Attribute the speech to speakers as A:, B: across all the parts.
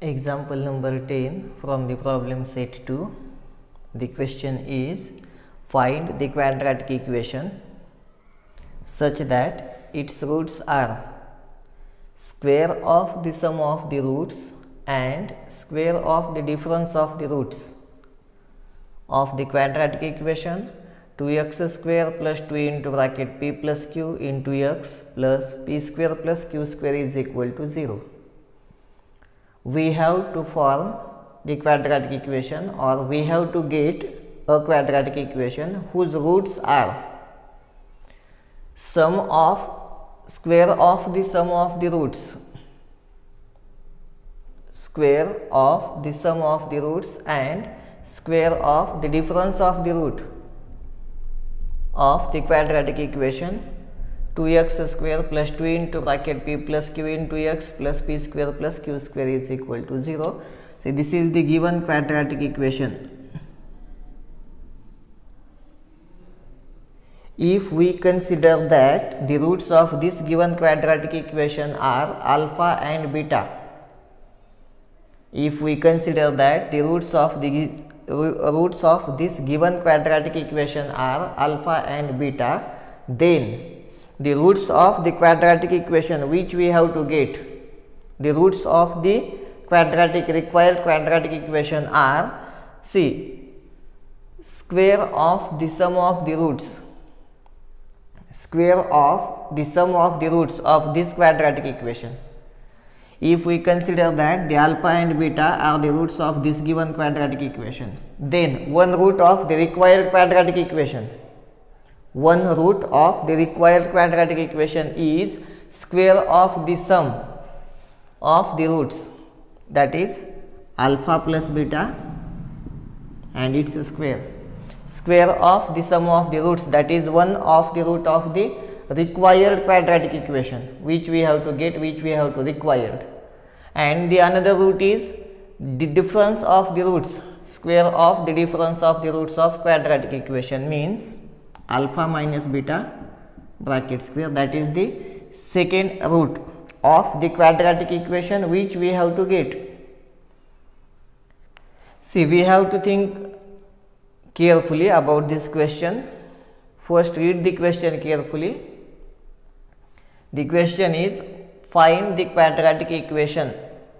A: Example number 10 from the problem set 2. The question is, find the quadratic equation such that its roots are square of the sum of the roots and square of the difference of the roots of the quadratic equation 2x square plus 2 into bracket p plus q into x plus p square plus q square is equal to 0. We have to form the quadratic equation, or we have to get a quadratic equation whose roots are sum of square of the sum of the roots, square of the sum of the roots and square of the difference of the root of the quadratic equation 2x square plus 2 into bracket p plus q into x plus p square plus q square is equal to 0. See, this is the given quadratic equation. If we consider that the roots of this given quadratic equation are alpha and beta, if we consider that the roots of this given quadratic equation are alpha and beta, then the roots of the quadratic equation which we have to get, the roots of the required quadratic equation are, see, square of the sum of the roots, square of the sum of the roots of this quadratic equation. If we consider that the alpha and beta are the roots of this given quadratic equation, then one root of the required quadratic equation, one root of the required quadratic equation is square of the sum of the roots, that is alpha plus beta and its square, square of the sum of the roots, that is one of the root of the required quadratic equation which we have to get, which we have to required, and the another root is the difference of the roots, square of the difference of the roots of quadratic equation, means alpha minus beta bracket square, that is the second root of the quadratic equation which we have to get. See, we have to think carefully about this question. First, read the question carefully. The question is, find the quadratic equation,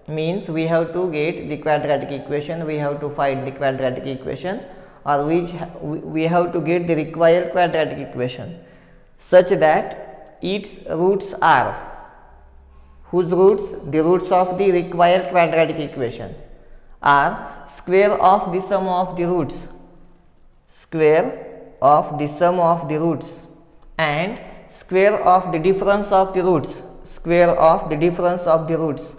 A: means we have to get the quadratic equation, we have to find the quadratic equation, or we have to get the required quadratic equation such that its roots are, whose roots, the roots of the required quadratic equation are square of the sum of the roots, square of the sum of the roots and square of the difference of the roots, square of the difference of the roots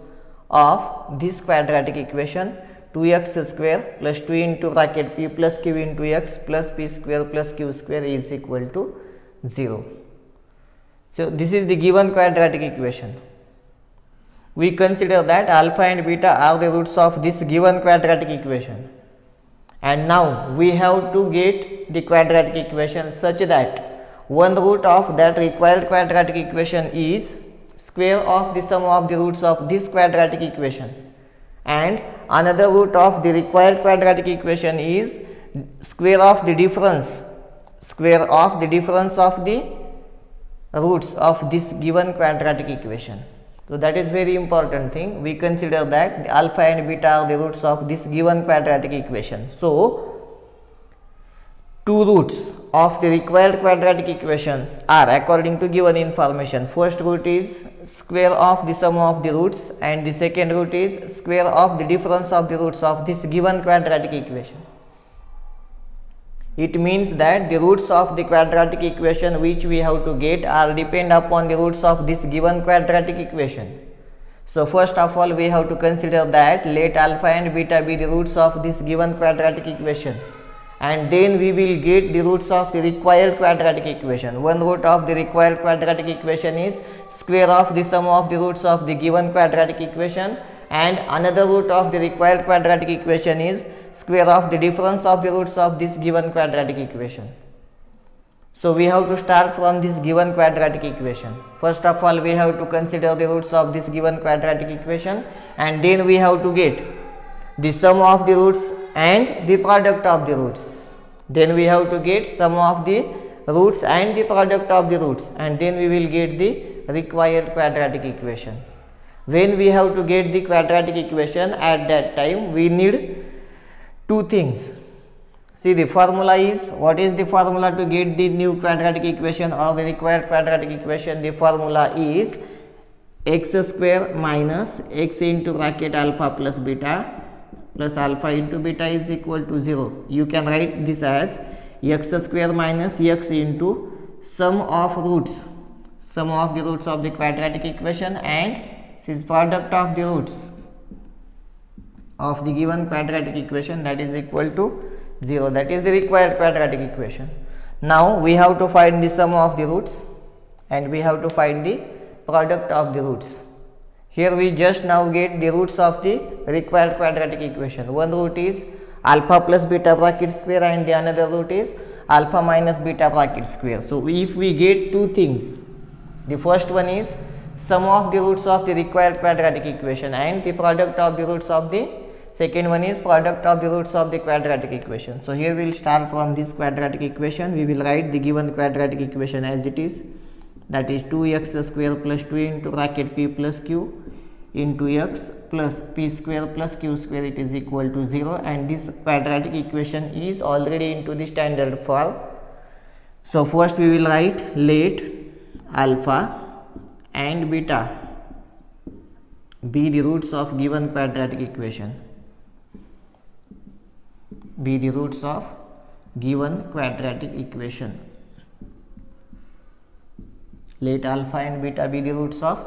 A: of this quadratic equation 2x square plus 2 into bracket p plus q into x plus p square plus q square is equal to 0. So, this is the given quadratic equation. We consider that alpha and beta are the roots of this given quadratic equation, and now we have to get the quadratic equation such that one root of that required quadratic equation is square of the sum of the roots of this quadratic equation, and another root of the required quadratic equation is square of the difference, square of the difference of the roots of this given quadratic equation. So, that is very important thing. We consider that the alpha and beta are the roots of this given quadratic equation. So, two roots of the required quadratic equations are according to given information. First root is square of the sum of the roots and the second root is square of the difference of the roots of this given quadratic equation. It means that the roots of the quadratic equation which we have to get are depend upon the roots of this given quadratic equation. So, first of all, we have to consider that let alpha and beta be the roots of this given quadratic equation, and then we will get the roots of the required quadratic equation. One root of the required quadratic equation is square of the sum of the roots of the given quadratic equation, and another root of the required quadratic equation is square of the difference of the roots of this given quadratic equation. So we have to start from this given quadratic equation. First of all, we have to consider the roots of this given quadratic equation, and then we have to get the sum of the roots and the product of the roots. Then we have to get sum of the roots and the product of the roots, and then we will get the required quadratic equation. When we have to get the quadratic equation, at that time we need two things. See, the formula is, what is the formula to get the new quadratic equation or the required quadratic equation? The formula is x square minus x into bracket alpha plus beta plus alpha into beta is equal to 0. You can write this as x square minus x into sum of the roots of the quadratic equation, and this product of the roots of the given quadratic equation, that is equal to 0. That is the required quadratic equation. Now we have to find the sum of the roots and we have to find the product of the roots. Here we just now get the roots of the required quadratic equation. One root is alpha plus beta bracket square and the another root is alpha minus beta bracket square. So if we get two things, the first one is sum of the roots of the required quadratic equation and the product of the roots of the second one is product of the roots of the quadratic equation. So here we will start from this quadratic equation. We will write the given quadratic equation as it is, that is 2x square plus 2 into bracket p plus q into x plus p square plus q square, it is equal to 0, and this quadratic equation is already into the standard form. So first we will write let alpha and beta be the roots of given quadratic equation. Be the roots of given quadratic equation. Let alpha and beta be the roots of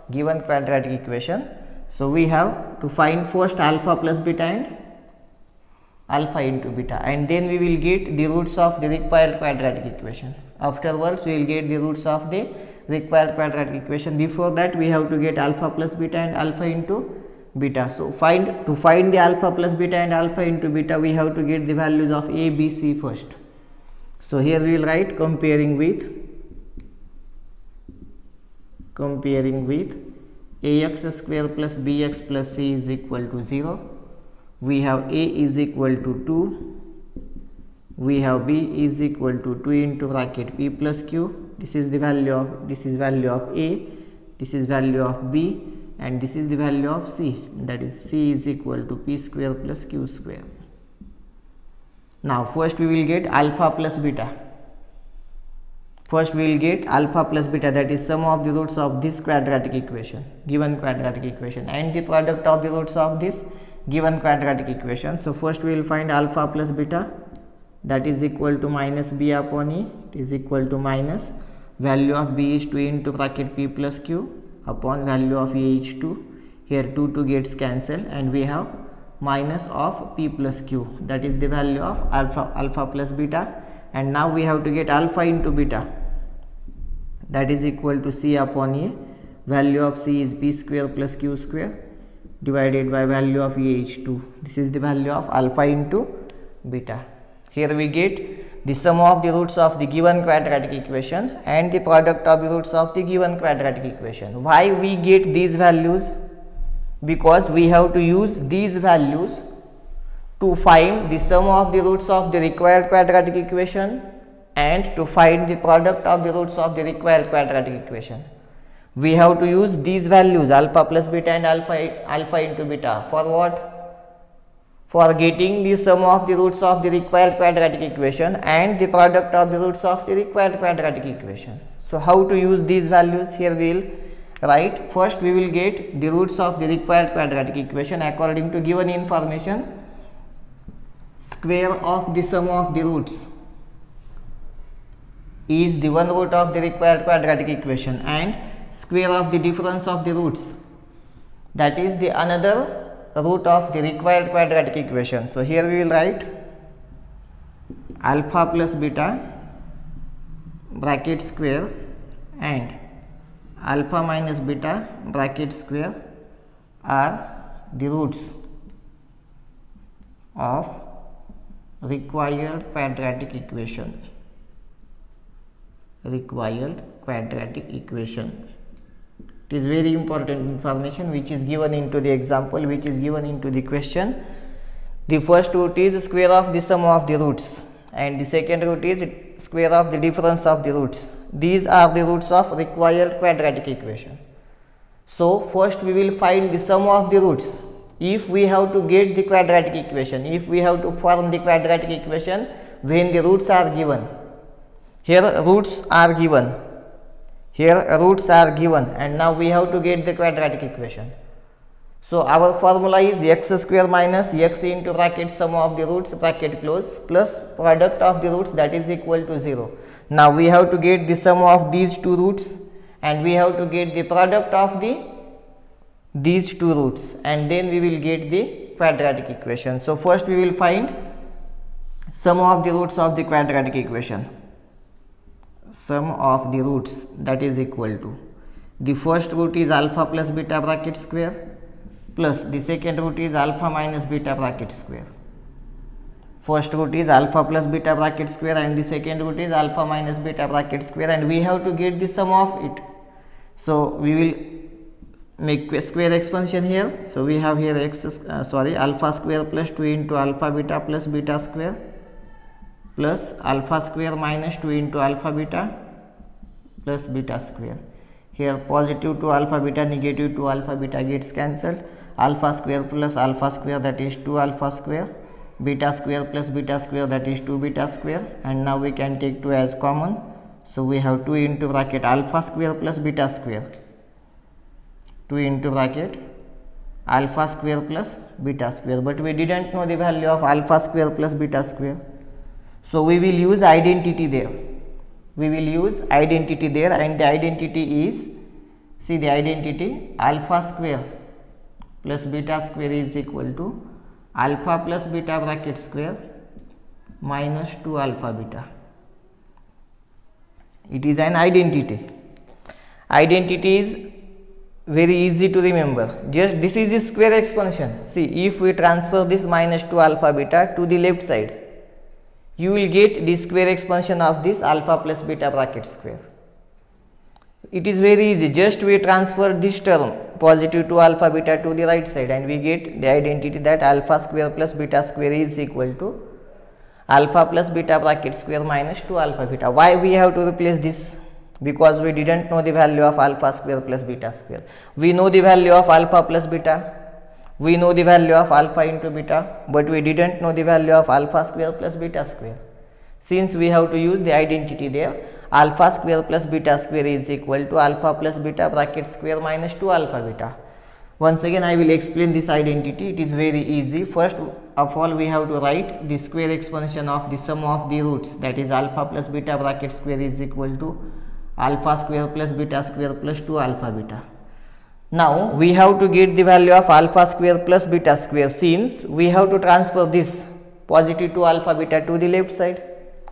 A: given quadratic equation. So we have to find first alpha plus beta and alpha into beta, and then we will get the roots of the required quadratic equation. Afterwards we will get the roots of the required quadratic equation. Before that we have to get alpha plus beta and alpha into beta. So to find the alpha plus beta and alpha into beta, we have to get the values of a, b, c first. So here we will write comparing with ax square plus bx plus c is equal to 0. We have a is equal to 2. We have b is equal to 2 into bracket p plus q. This is the value of a. This is value of b. And this is the value of c, that is c is equal to p square plus q square. Now first we will get alpha plus beta. First we will get alpha plus beta, that is sum of the roots of this quadratic equation, given quadratic equation, and the product of the roots of this given quadratic equation. So first we will find alpha plus beta, that is equal to minus b upon e, it is equal to minus value of b is 2 into bracket p plus q upon value of a is 2. Here 2 gets cancelled and we have minus of p plus q, that is the value of alpha plus beta. And now we have to get alpha into beta, that is equal to c upon a. Value of c is p square plus q square divided by value of a is 2. This is the value of alpha into beta. Here we get the sum of the roots of the given quadratic equation and the product of the roots of the given quadratic equation. Why we get these values? Because we have to use these values to find the sum of the roots of the required quadratic equation and to find the product of the roots of the required quadratic equation. We have to use these values alpha plus beta and alpha into beta for what? For getting the sum of the roots of the required quadratic equation and the product of the roots of the required quadratic equation. So how to use these values? Here we will write, first we will get the roots of the required quadratic equation according to given information. Square of the sum of the roots is the one root of the required quadratic equation, and square of the difference of the roots, that is the another root of the required quadratic equation. So here we will write alpha plus beta bracket square and alpha minus beta bracket square are the roots of required quadratic equation. required quadratic equation. It is very important information which is given into the example, which is given into the question. The first root is square of the sum of the roots, and the second root is square of the difference of the roots. These are the roots of required quadratic equation. So first we will find the sum of the roots. If we have to get the quadratic equation, if we have to form the quadratic equation when the roots are given, here roots are given, here roots are given, and now we have to get the quadratic equation. So our formula is x square minus x into bracket sum of the roots bracket close plus product of the roots, that is equal to 0. Now we have to get the sum of these two roots, and we have to get the product of these two roots, and then we will get the quadratic equation. So first we will find sum of the roots of the quadratic equation. Sum of the roots, that is equal to, the first root is alpha plus beta bracket square plus the second root is alpha minus beta bracket square. First root is alpha plus beta bracket square and the second root is alpha minus beta bracket square, and we have to get the sum of it. So we will make square expansion here. So we have here alpha square plus 2 into alpha beta plus beta square plus alpha square minus 2 into alpha beta plus beta square. Here positive 2 alpha beta, negative 2 alpha beta gets cancelled. Alpha square plus alpha square, that is 2 alpha square. Beta square plus beta square, that is 2 beta square, and now we can take 2 as common. So we have 2 into bracket alpha square plus beta square, 2 into bracket alpha square plus beta square, but we didn't know the value of alpha square plus beta square. So we will use identity there. We will use identity there, and the identity is, see the identity, alpha square plus beta square is equal to alpha plus beta bracket square minus 2 alpha beta. It is an identity. Identity is very easy to remember. Just this is the square expansion. See, if we transfer this minus 2 alpha beta to the left side, you will get the square expansion of this alpha plus beta bracket square. It is very easy. Just we transfer this term positive 2 alpha beta to the right side, and we get the identity that alpha square plus beta square is equal to alpha plus beta bracket square minus 2 alpha beta. Why we have to replace this? Because we didn't know the value of alpha square plus beta square. We know the value of alpha plus beta. We know the value of alpha into beta, but we didn't know the value of alpha square plus beta square. Since we have to use the identity there, alpha square plus beta square is equal to alpha plus beta bracket square minus 2 alpha beta. Once again I will explain this identity. It is very easy. First of all we have to write the square expansion of the sum of the roots, that is alpha plus beta bracket square is equal to alpha square plus beta square plus 2 alpha beta. Now we have to get the value of alpha square plus beta square, since we have to transfer this positive 2 alpha beta to the left side,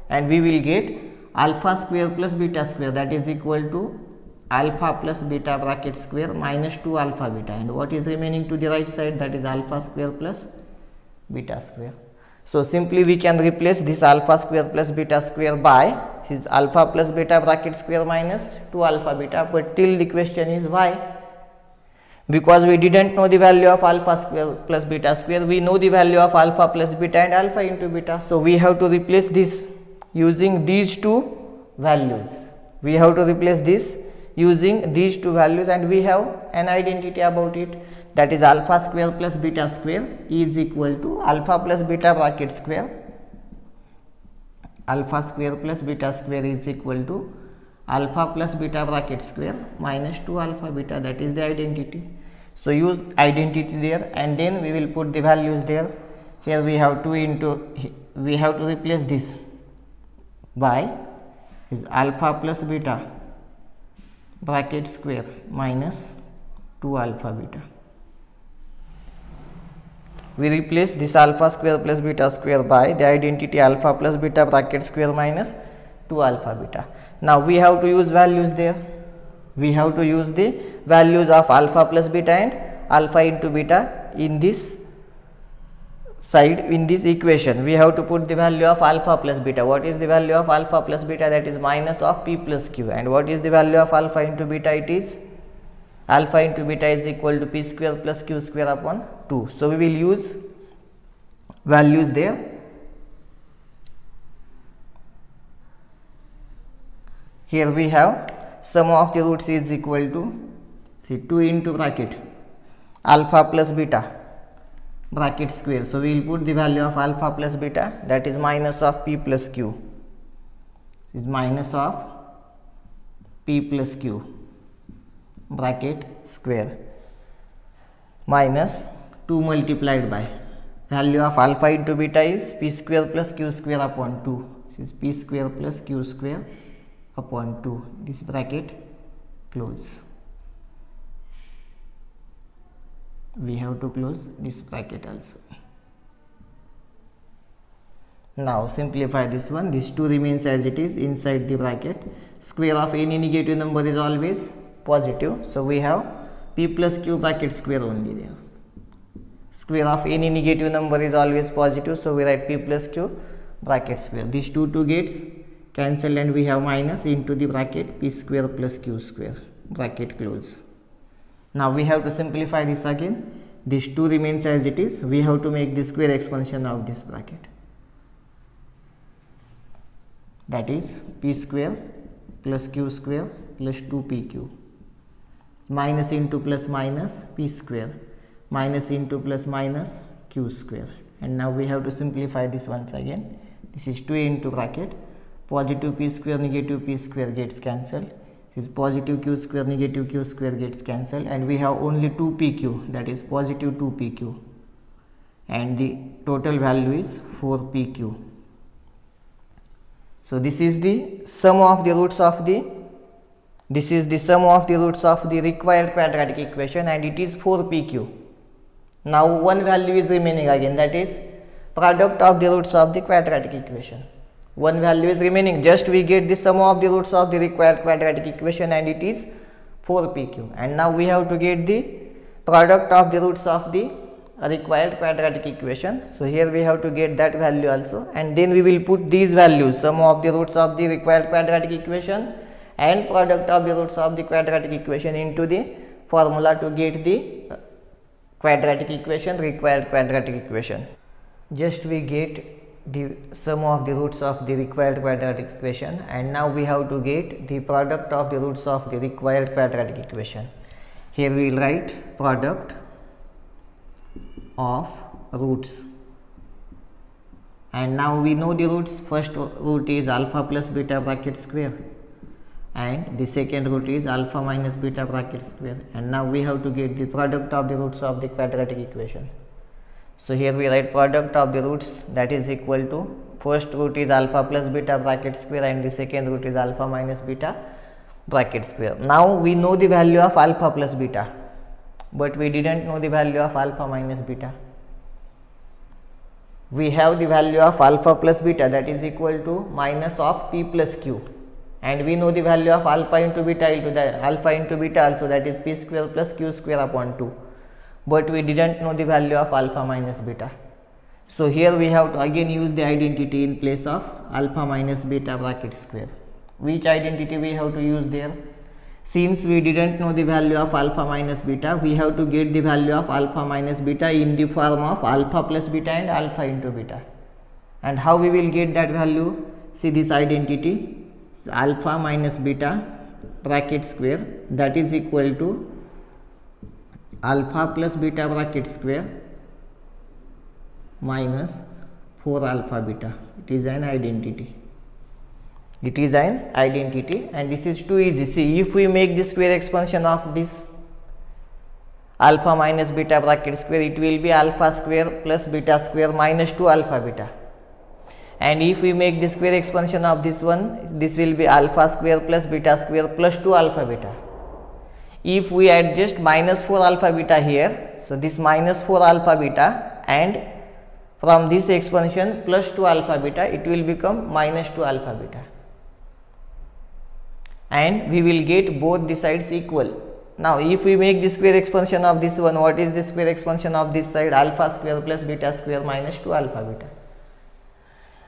A: and we will get alpha square plus beta square, that is equal to alpha plus beta bracket square minus 2 alpha beta, and what is remaining to the right side, that is alpha square plus beta square. So simply we can replace this alpha square plus beta square by this is alpha plus beta bracket square minus 2 alpha beta, but till the question is why? Because we didn't know the value of alpha square plus beta square. We know the value of alpha plus beta and alpha into beta. So we have to replace this using these two values. We have to replace this using these two values, and we have an identity about it, that is alpha square plus beta square is equal to alpha plus beta bracket square. Alpha square plus beta square is equal to alpha plus beta bracket square minus 2 alpha beta. That is the identity. So use identity there, and then we will put the values there. Here we have 2 into, we have to replace this by is alpha plus beta bracket square minus 2 alpha beta. We replace this alpha square plus beta square by the identity alpha plus beta bracket square minus 2 alpha beta. Now we have to use values there. We have to use the values of alpha plus beta and alpha into beta in this side in this equation, we have to put the value of alpha plus beta. What is the value of alpha plus beta? That is minus of p plus q. And what is the value of alpha into beta? It is alpha into beta is equal to p square plus q square upon 2. So we will use values there. Here we have sum of the roots is equal to, see, 2 into bracket alpha plus beta bracket square. So we will put the value of alpha plus beta, that is minus of p plus q, is minus of p plus q bracket square minus 2 multiplied by value of alpha into beta is p square plus q square upon 2. This is p square plus q square upon 2. This bracket close. We have to close this bracket also. Now simplify this one. This 2 remains as it is inside the bracket. Square of any negative number is always positive. So we have p plus q bracket square only there. Square of any negative number is always positive. So we write p plus q bracket square. These two gets cancel and we have minus into the bracket p square plus q square bracket close. Now we have to simplify this again. This 2 remains as it is. We have to make the square expansion of this bracket. That is p square plus q square plus 2pq. Minus into plus minus p square. Minus into plus minus q square. And now we have to simplify this once again. This is 2 into bracket. Positive p square negative p square gets cancelled. This is positive q square negative q square gets cancelled, and we have only 2pq, that is positive 2pq, and the total value is 4pq. So this is the sum of the roots of the required quadratic equation, and it is 4pq. Now one value is remaining again, that is product of the roots of the quadratic equation. One value is remaining, just we get the sum of the roots of the required quadratic equation, and it is 4pq. And now we have to get the product of the roots of the required quadratic equation. So here we have to get that value also, and then we will put these values, sum of the roots of the required quadratic equation and product of the roots of the quadratic equation, into the formula to get the quadratic equation, required quadratic equation. Just we get the sum of the roots of the required quadratic equation, and now we have to get the product of the roots of the required quadratic equation. Here we will write product of roots, and now we know the roots. First root is alpha plus beta bracket square, and the second root is alpha minus beta bracket square, and now we have to get the product of the roots of the quadratic equation. So here we write product of the roots, that is equal to, first root is alpha plus beta bracket square and the second root is alpha minus beta bracket square. Now we know the value of alpha plus beta, but we didn't know the value of alpha minus beta. We have the value of alpha plus beta, that is equal to minus of p plus q, and we know the value of alpha into beta also, that is p square plus q square upon 2. But we didn't know the value of alpha minus beta. So here we have to again use the identity in place of alpha minus beta bracket square. Which identity we have to use there? Since we didn't know the value of alpha minus beta, we have to get the value of alpha minus beta in the form of alpha plus beta and alpha into beta. And how we will get that value? See this identity, alpha minus beta bracket square, that is equal to alpha plus beta bracket square minus 4 alpha beta. It is an identity. And this is too easy. See, if we make the square expansion of this alpha minus beta bracket square, it will be alpha square plus beta square minus 2 alpha beta. And if we make the square expansion of this one, this will be alpha square plus beta square plus 2 alpha beta. If we adjust minus 4 alpha beta here, so this minus 4 alpha beta, and from this expansion plus 2 alpha beta, it will become minus 2 alpha beta, and we will get both the sides equal. Now if we make the square expansion of this one, what is the square expansion of this side? Alpha square plus beta square minus 2 alpha beta.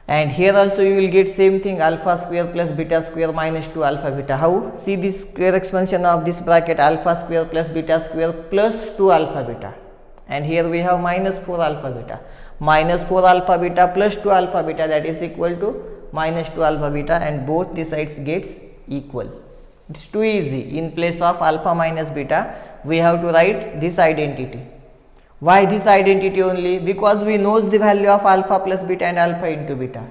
A: And here also you will get same thing, alpha square plus beta square minus 2 alpha beta. How? See this square expansion of this bracket, alpha square plus beta square plus 2 alpha beta. And here we have minus 4 alpha beta. Minus 4 alpha beta plus 2 alpha beta, that is equal to minus 2 alpha beta, and both the sides gets equal. It's too easy. In place of alpha minus beta, we have to write this identity. Why this identity only? Because we knows the value of alpha plus beta and alpha into beta.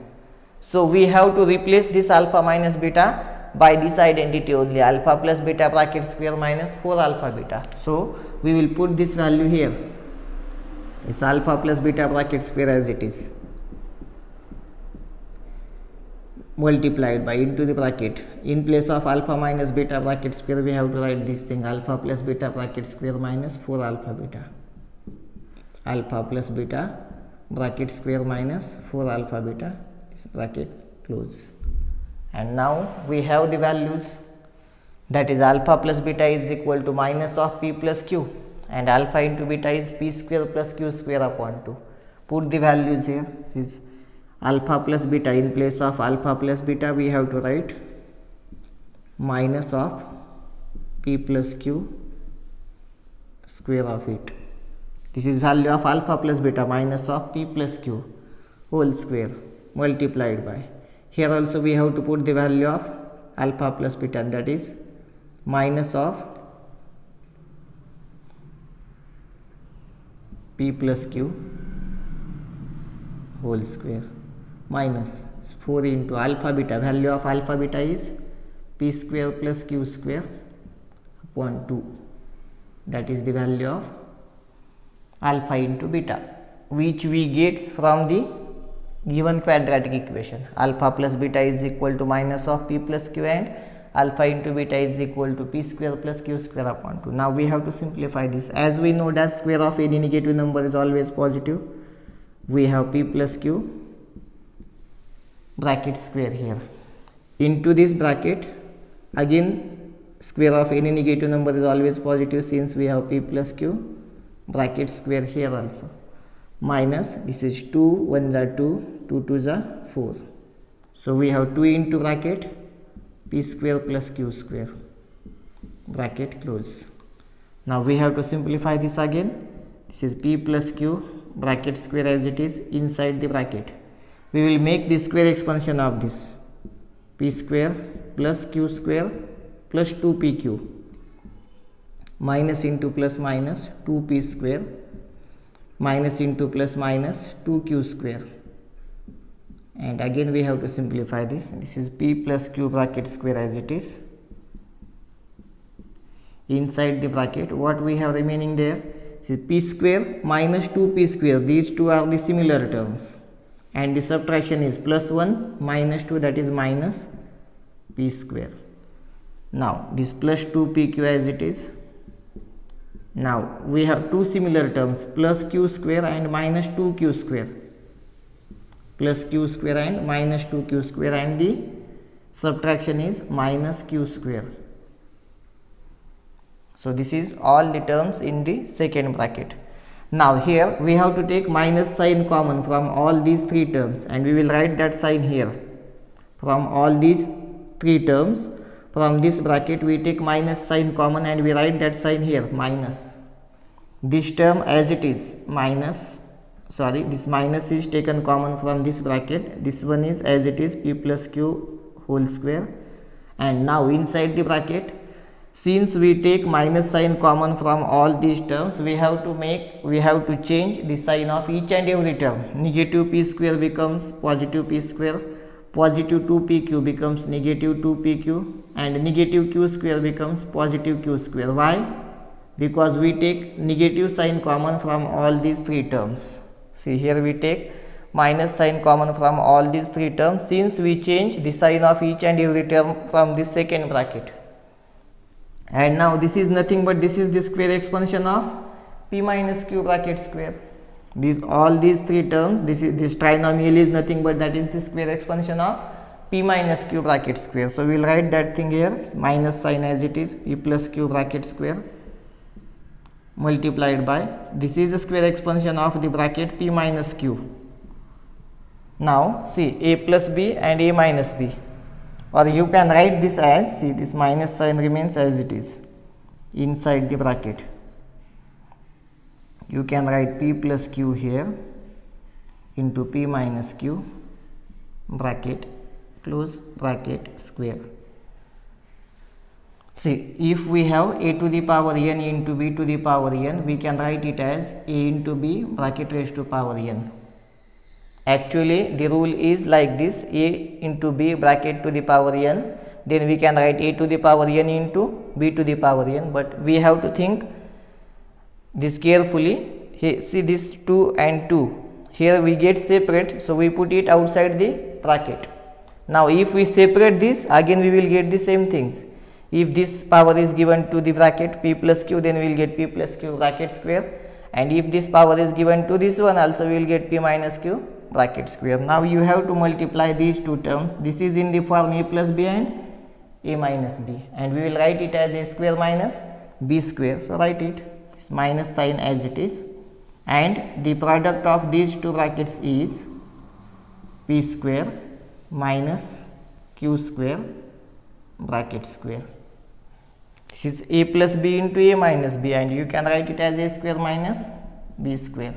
A: So we have to replace this alpha minus beta by this identity only, alpha plus beta bracket square minus 4 alpha beta. So we will put this value here. It's alpha plus beta bracket square as it is, multiplied by into the bracket. In place of alpha minus beta bracket square, we have to write this thing, alpha plus beta bracket square minus 4 alpha beta. Alpha plus beta bracket square minus 4 alpha beta, this bracket close. And now we have the values, that is alpha plus beta is equal to minus of p plus q, and alpha into beta is p square plus q square upon 2. Put the values here. This is alpha plus beta. In place of alpha plus beta, we have to write minus of p plus q square of it. This is value of alpha plus beta, minus of p plus q whole square multiplied by. Here also we have to put the value of alpha plus beta, that is minus of p plus q whole square minus 4 into alpha beta. Value of alpha beta is p square plus q square upon 2. That is the value of alpha into beta, which we get from the given quadratic equation. Alpha plus beta is equal to minus of p plus q, and alpha into beta is equal to p square plus q square upon 2. Now we have to simplify this. As we know that square of any negative number is always positive, we have p plus q bracket square here into this bracket. Again square of any negative number is always positive, since we have p plus q bracket square here also, minus this is 2 1 are 2, 2 2 are 4. So we have 2 into bracket p square plus q square bracket close. Now we have to simplify this again. This is p plus q bracket square as it is inside the bracket. We will make the square expansion of this, p square plus q square plus 2pq minus into plus minus 2p square minus into plus minus 2q square. And again we have to simplify this. This is p plus q bracket square as it is inside the bracket. What we have remaining there is p square minus 2p square. These two are the similar terms, and the subtraction is plus 1 minus 2, that is minus p square. Now this plus 2pq as it is. Now we have two similar terms, plus q square and minus 2q square, plus q square and minus 2q square, and the subtraction is minus q square. So this is all the terms in the second bracket. Now here we have to take minus sign common from all these three terms, and we will write that sign here. From all these three terms, from this bracket we take minus sign common, and we write that sign here, minus. This term as it is, minus, sorry, this minus is taken common from this bracket. This one is as it is, p plus q whole square. And now inside the bracket, since we take minus sign common from all these terms, we have to change the sign of each and every term. Negative p square becomes positive p square, positive 2pq becomes negative 2pq, and negative q square becomes positive q square. Why? Because we take negative sign common from all these three terms. See, here we take minus sign common from all these three terms, since we change the sign of each and every term from this second bracket. And now this is nothing but this is the square expansion of p minus q bracket square. All these three terms, this trinomial is nothing but that is the square expansion of p minus q bracket square. So we will write that thing here, minus sign as it is, p plus q bracket square multiplied by, this is the square expansion of the bracket p minus q. Now see, a plus b and a minus b, or you can write this as, see, this minus sign remains as it is inside the bracket. You can write p plus q here into p minus q bracket close bracket square. See, if we have a to the power n into b to the power n, we can write it as a into b bracket raised to power n. Actually the rule is like this, a into b bracket to the power n, then we can write a to the power n into b to the power n, but we have to think this carefully. Here, see, this 2 and 2 here we get separate, so we put it outside the bracket. Now if we separate this, again we will get the same things. If this power is given to the bracket p plus q, then we will get p plus q bracket square, and if this power is given to this one also, we will get p minus q bracket square. Now you have to multiply these two terms. This is in the form a plus b and a minus b, and we will write it as a square minus b square. So write it, it's minus sign as it is, and the product of these two brackets is p square minus q square bracket square. This is a plus b into a minus b, and you can write it as a square minus b square.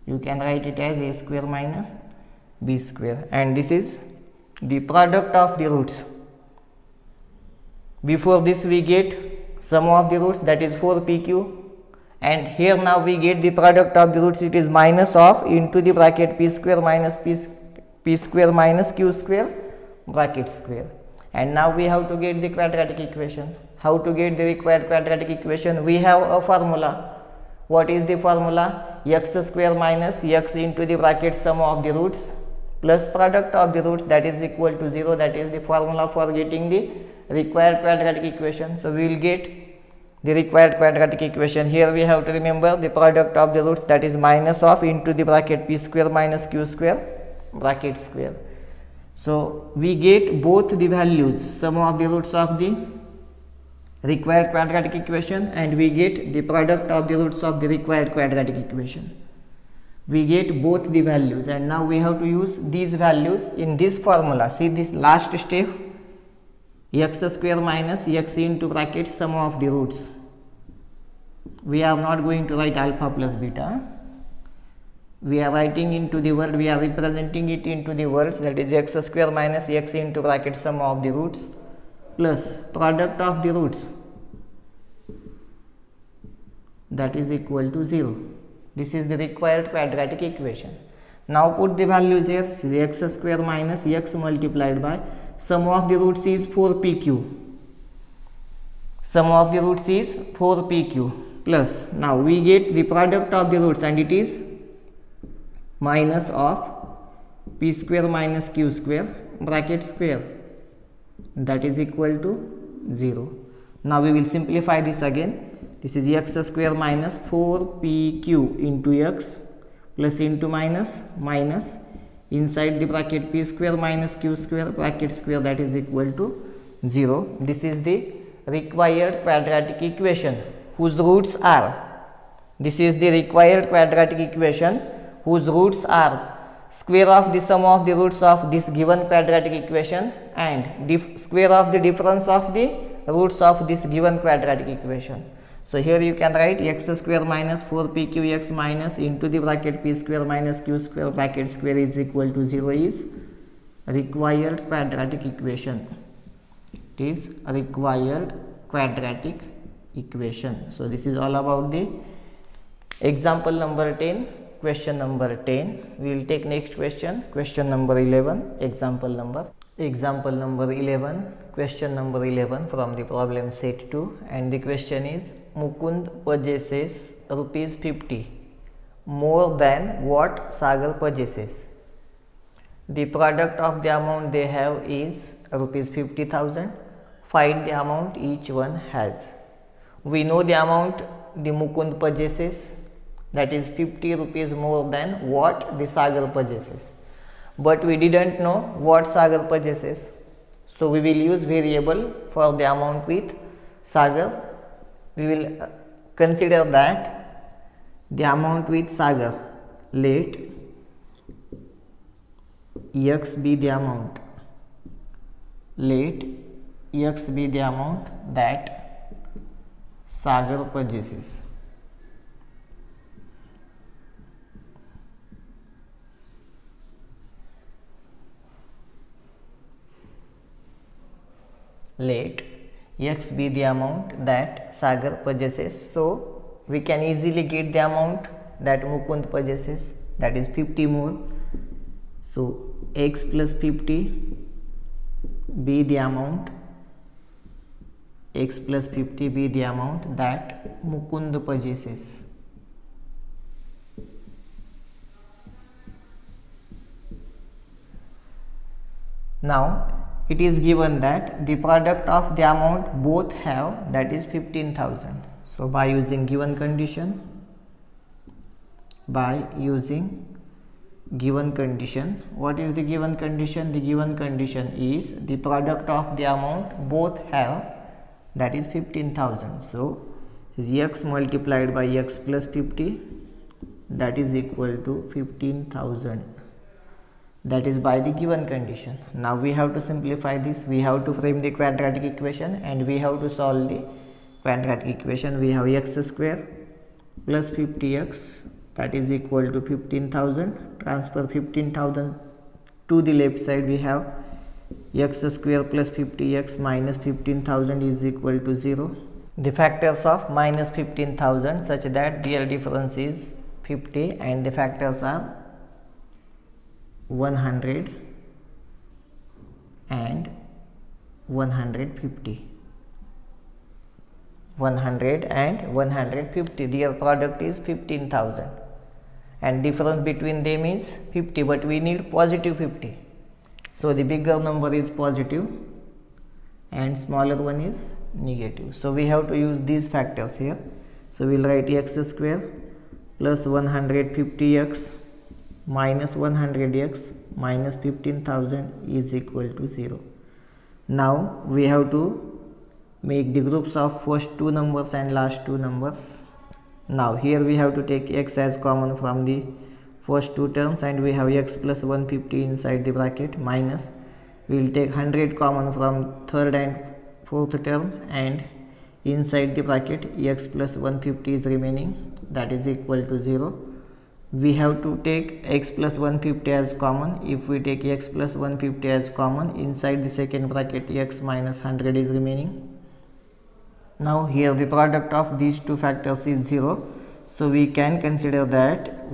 A: You can write it as a square minus b square, and this is the product of the roots. Before this we get sum of the roots, that is 4pq, and here now we get the product of the roots, it is minus of into the bracket p square minus p square minus q square bracket square. And now we have to get the quadratic equation. How to get the required quadratic equation? We have a formula. What is the formula? X square minus x into the bracket sum of the roots plus product of the roots, that is equal to 0. That is the formula for getting the required quadratic equation. So we will get the required quadratic equation. Here we have to remember the product of the roots, that is minus of into the bracket p square minus q square bracket square. So we get both the values, sum of the roots of the required quadratic equation, and we get the product of the roots of the required quadratic equation. We get both the values, and now we have to use these values in this formula. See this last step, x square minus x into bracket sum of the roots. We are not going to write alpha plus beta. We are writing into the word, we are representing it into the words, that is x square minus x into bracket sum of the roots plus product of the roots, that is equal to 0. This is the required quadratic equation. Now put the values here. See, x square minus x multiplied by sum of the roots is 4pq. Sum of the roots is 4pq plus, now we get the product of the roots, and it is minus of p square minus q square bracket square, that is equal to 0. Now we will simplify this again. This is x square minus 4pq into x plus into minus minus inside the bracket p square minus q square bracket square, that is equal to 0. This is the required quadratic equation whose roots are, this is the required quadratic equation whose roots are square of the sum of the roots of this given quadratic equation and square of the difference of the roots of this given quadratic equation. So here you can write x square minus 4pqx minus into the bracket p square minus q square bracket square is equal to 0 is required quadratic equation. It is a required quadratic equation. So this is all about the example number 10. Question number 10. We will take next question. Question number 11. Example number 11. Question number 11 from the problem set 2, and the question is Mukund purchases rupees 50 more than what Sagar purchases. The product of the amount they have is rupees 50,000. Find the amount each one has. We know the amount the Mukund purchases, that is 50 rupees more than what the Sagar purchases. but we didn't know what Sagar purchases. So we will use variable for the amount with Sagar. We will consider that the amount with Sagar, let X be the amount, let X be the amount that Sagar purchases. Let X be the amount that Sagar purchases. So we can easily get the amount that Mukund purchases, that is 50 more. So X plus 50 be the amount, X plus 50 be the amount that Mukund purchases. Now it is given that the product of the amount both have, that is 15,000. So by using given condition, what is the given condition? The given condition is the product of the amount both have, that is 15,000. So X multiplied by X plus 50, that is equal to 15,000. That is by the given condition. Now we have to simplify this. We have to frame the quadratic equation and we have to solve the quadratic equation. We have x square plus 50x, that is equal to 15,000. Transfer 15,000 to the left side. We have x square plus 50x minus 15,000 is equal to 0. The factors of minus 15,000 such that their difference is 50 and the factors are 100 and 150. 100 and 150, their product is 15,000 and difference between them is 50, but we need positive 50. So the bigger number is positive and smaller one is negative. So we have to use these factors here. So we will write x square plus 150x minus 100x minus 15,000 is equal to 0. Now we have to make the groups of first two numbers and last two numbers. Now here we have to take x as common from the first two terms and we have x plus 150 inside the bracket minus we will take 100 common from third and fourth term and inside the bracket x plus 150 is remaining, that is equal to 0. We have to take x plus 150 as common. If we take x plus 150 as common, inside the second bracket x minus 100 is remaining. Now here the product of these two factors is 0. So we can consider that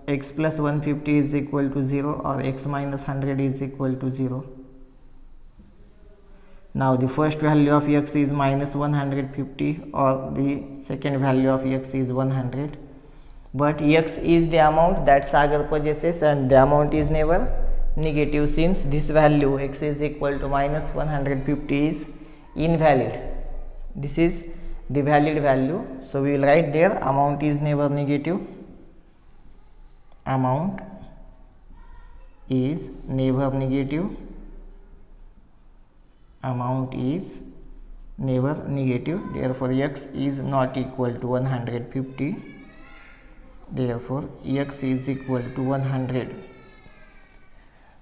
A: x plus 150 is equal to 0 or x minus 100 is equal to 0. Now the first value of x is minus 150 or the second value of x is 100. But x is the amount that Sagar purchases and the amount is never negative, since this value x is equal to minus 150 is invalid. This is the valid value. So we will write there amount is never negative. Amount is never negative. Amount is never negative. Therefore x is not equal to 150. Therefore x is equal to 100.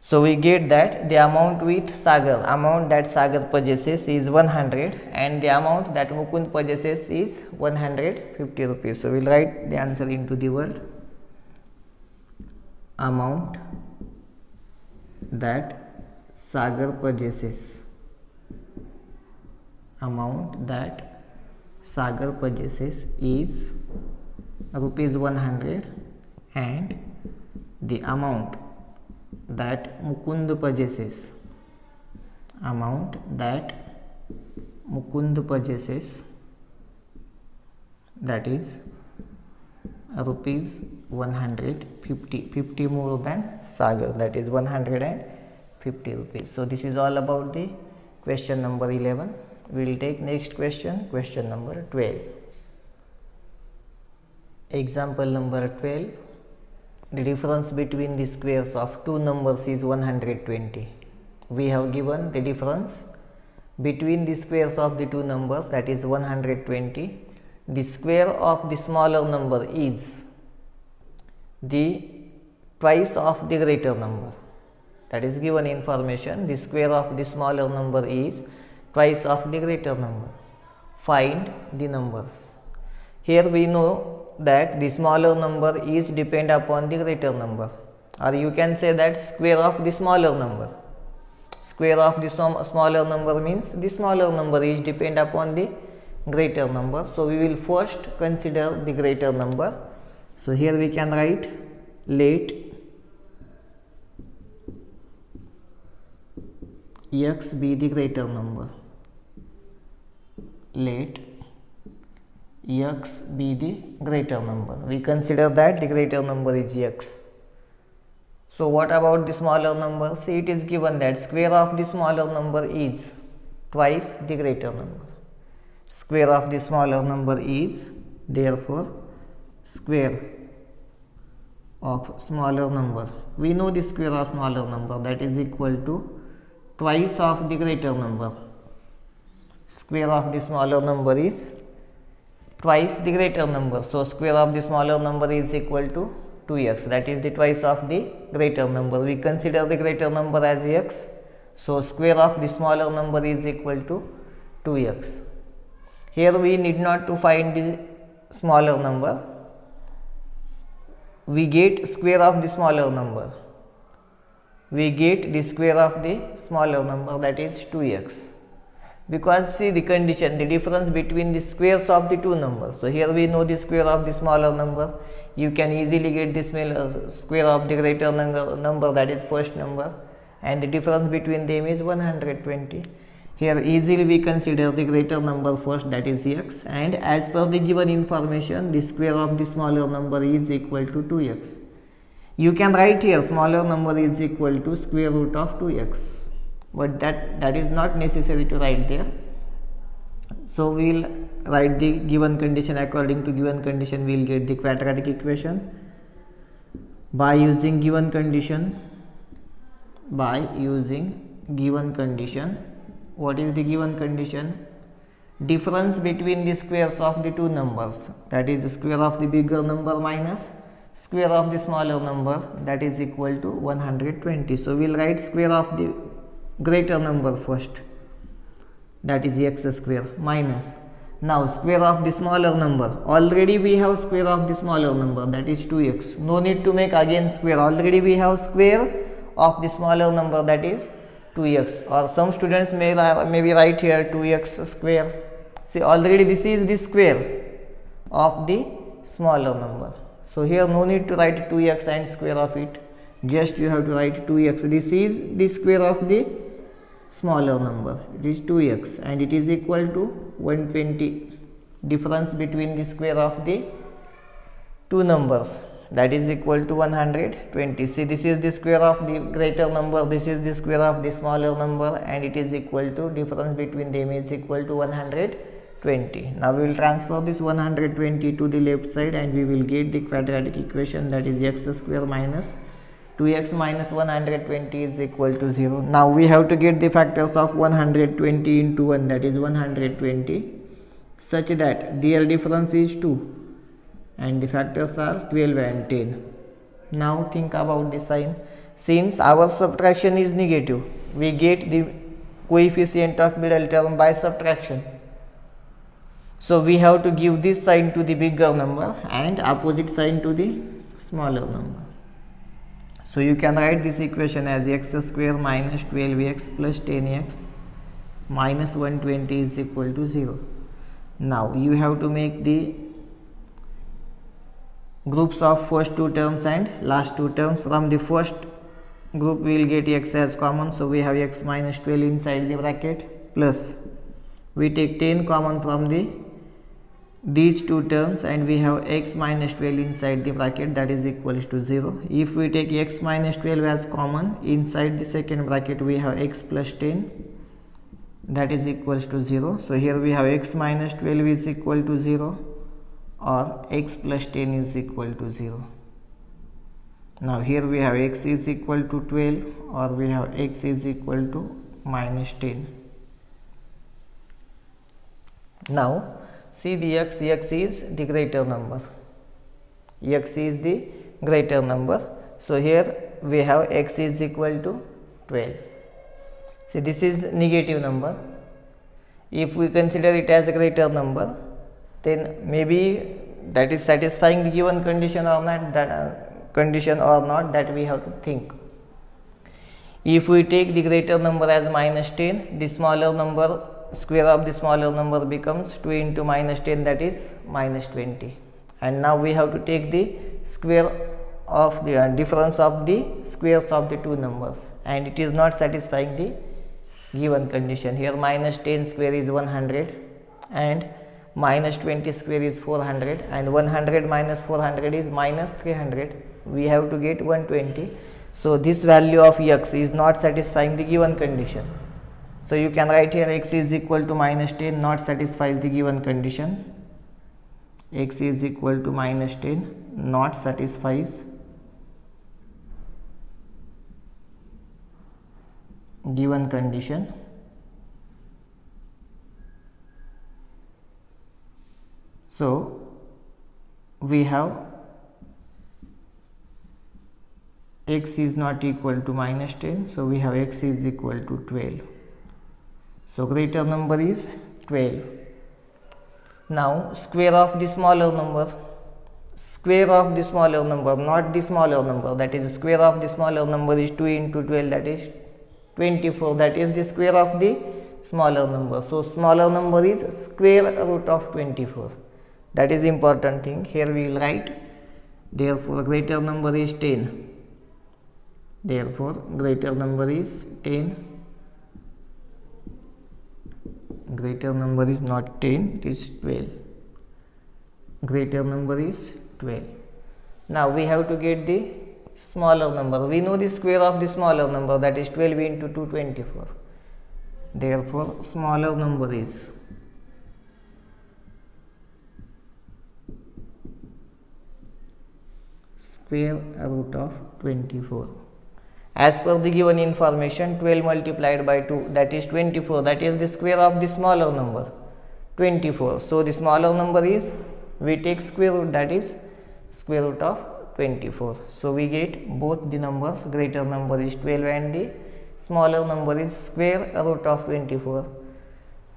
A: So we get that the amount with Sagar, amount that Sagar purchases is 100 and the amount that Mukund purchases is 150 rupees. So we will write the answer into the word. Amount that Sagar purchases. Amount that Sagar purchases is rupees 100 and the amount that Mukund purchases, amount that Mukund purchases, that is rupees 150, 50 more than Sagar, that is 150 rupees. So this is all about the question number 11. We will take next question, question number 12. Example number 12. the difference between the squares of two numbers is 120. We have given the difference between the squares of the two numbers, that is 120. The square of the smaller number is the twice of the greater number. That is given information. The square of the smaller number is twice of the greater number. Find the numbers. Here we know that the smaller number is depend upon the greater number, or you can say that square of the smaller number. Square of the smaller number means the smaller number is depend upon the greater number. So we will first consider the greater number. So here we can write, let x be the greater number. Let x be the greater number. We consider that the greater number is x. So what about the smaller number? See, it is given that square of the smaller number is twice the greater number. Square of the smaller number is, therefore square of smaller number. We know the square of smaller number, that is equal to twice of the greater number. Square of the smaller number is twice the greater number. So square of the smaller number is equal to 2x, that is the twice of the greater number. We consider the greater number as x. So square of the smaller number is equal to 2x. Here we need not to find the smaller number. We get square of the smaller number. We get the square of the smaller number, that is 2x. Because see the condition, the difference between the squares of the two numbers. So here we know the square of the smaller number. You can easily get the square of the greater number, that is first number, and the difference between them is 120. Here easily we consider the greater number first, that is x, and as per the given information, the square of the smaller number is equal to 2x. You can write here smaller number is equal to square root of 2x. But that is not necessary to write there. So we will write the given condition. According to given condition, we will get the quadratic equation by using given condition. What is the given condition? Difference between the squares of the two numbers, that is the square of the bigger number minus square of the smaller number, that is equal to 120. So we will write square of the greater number first, that is x square, minus now square of the smaller number. Already we have square of the smaller number, that is 2x. No need to make again square. Already we have square of the smaller number, that is 2x. Or some students may maybe write here 2x square. See, already this is the square of the smaller number. So here no need to write 2x and square of it. Just you have to write 2x. This is the square of the smaller number, it is 2x, and it is equal to 120. Difference between the square of the two numbers, that is equal to 120. See, this is the square of the greater number, this is the square of the smaller number, and it is equal to, difference between them is equal to 120. Now we will transfer this 120 to the left side, and we will get the quadratic equation, that is x square minus 2x minus 120 is equal to 0. Now we have to get the factors of 120 into 1, that is 120, such that their difference is 2 and the factors are 12 and 10. Now think about the sign. Since our subtraction is negative, we get the coefficient of middle term by subtraction. So we have to give this sign to the bigger number and opposite sign to the smaller number. So you can write this equation as x square minus 12x plus 10x minus 120 is equal to 0. Now you have to make the groups of first two terms and last two terms. From the first group we will get x as common, so we have x minus 12 inside the bracket, plus we take 10 common from these two terms, and we have x minus 12 inside the bracket, that is equals to 0. If we take x minus 12 as common, inside the second bracket we have x plus 10, that is equals to 0. So here we have x minus 12 is equal to 0 or x plus 10 is equal to 0. Now here we have x is equal to 12 or we have x is equal to minus 10. Now see the x is the greater number. X is the greater number. So here we have x is equal to 12. See, this is negative number. If we consider it as a greater number, then maybe that is satisfying the given condition or not, that we have to think. If we take the greater number as minus 10, the smaller number, square of the smaller number becomes 2 into minus 10, that is minus 20. And now we have to take the square of the difference of the squares of the two numbers, and it is not satisfying the given condition. Here minus 10 square is 100 and minus 20 square is 400, and 100 minus 400 is minus 300. We have to get 120. So this value of x is not satisfying the given condition. So you can write here x is equal to minus 10 not satisfies the given condition. X is equal to minus 10 not satisfies given condition. So we have x is not equal to minus 10, so we have x is equal to 12. So greater number is 12. Now square of the smaller number, not the smaller number, that is square of the smaller number is 2 into 12, that is 24, that is the square of the smaller number. So smaller number is square root of 24. That is important thing. Here we will write, therefore greater number is 10. Therefore greater number is 10. Greater number is not 10, it is 12. Greater number is 12. Now we have to get the smaller number. We know the square of the smaller number, that is 12 into 2, 24. Therefore smaller number is square root of 24. As per the given information, 12 multiplied by 2, that is 24, that is the square of the smaller number, 24. So the smaller number is, we take square root, that is square root of 24. So we get both the numbers, greater number is 12 and the smaller number is square root of 24.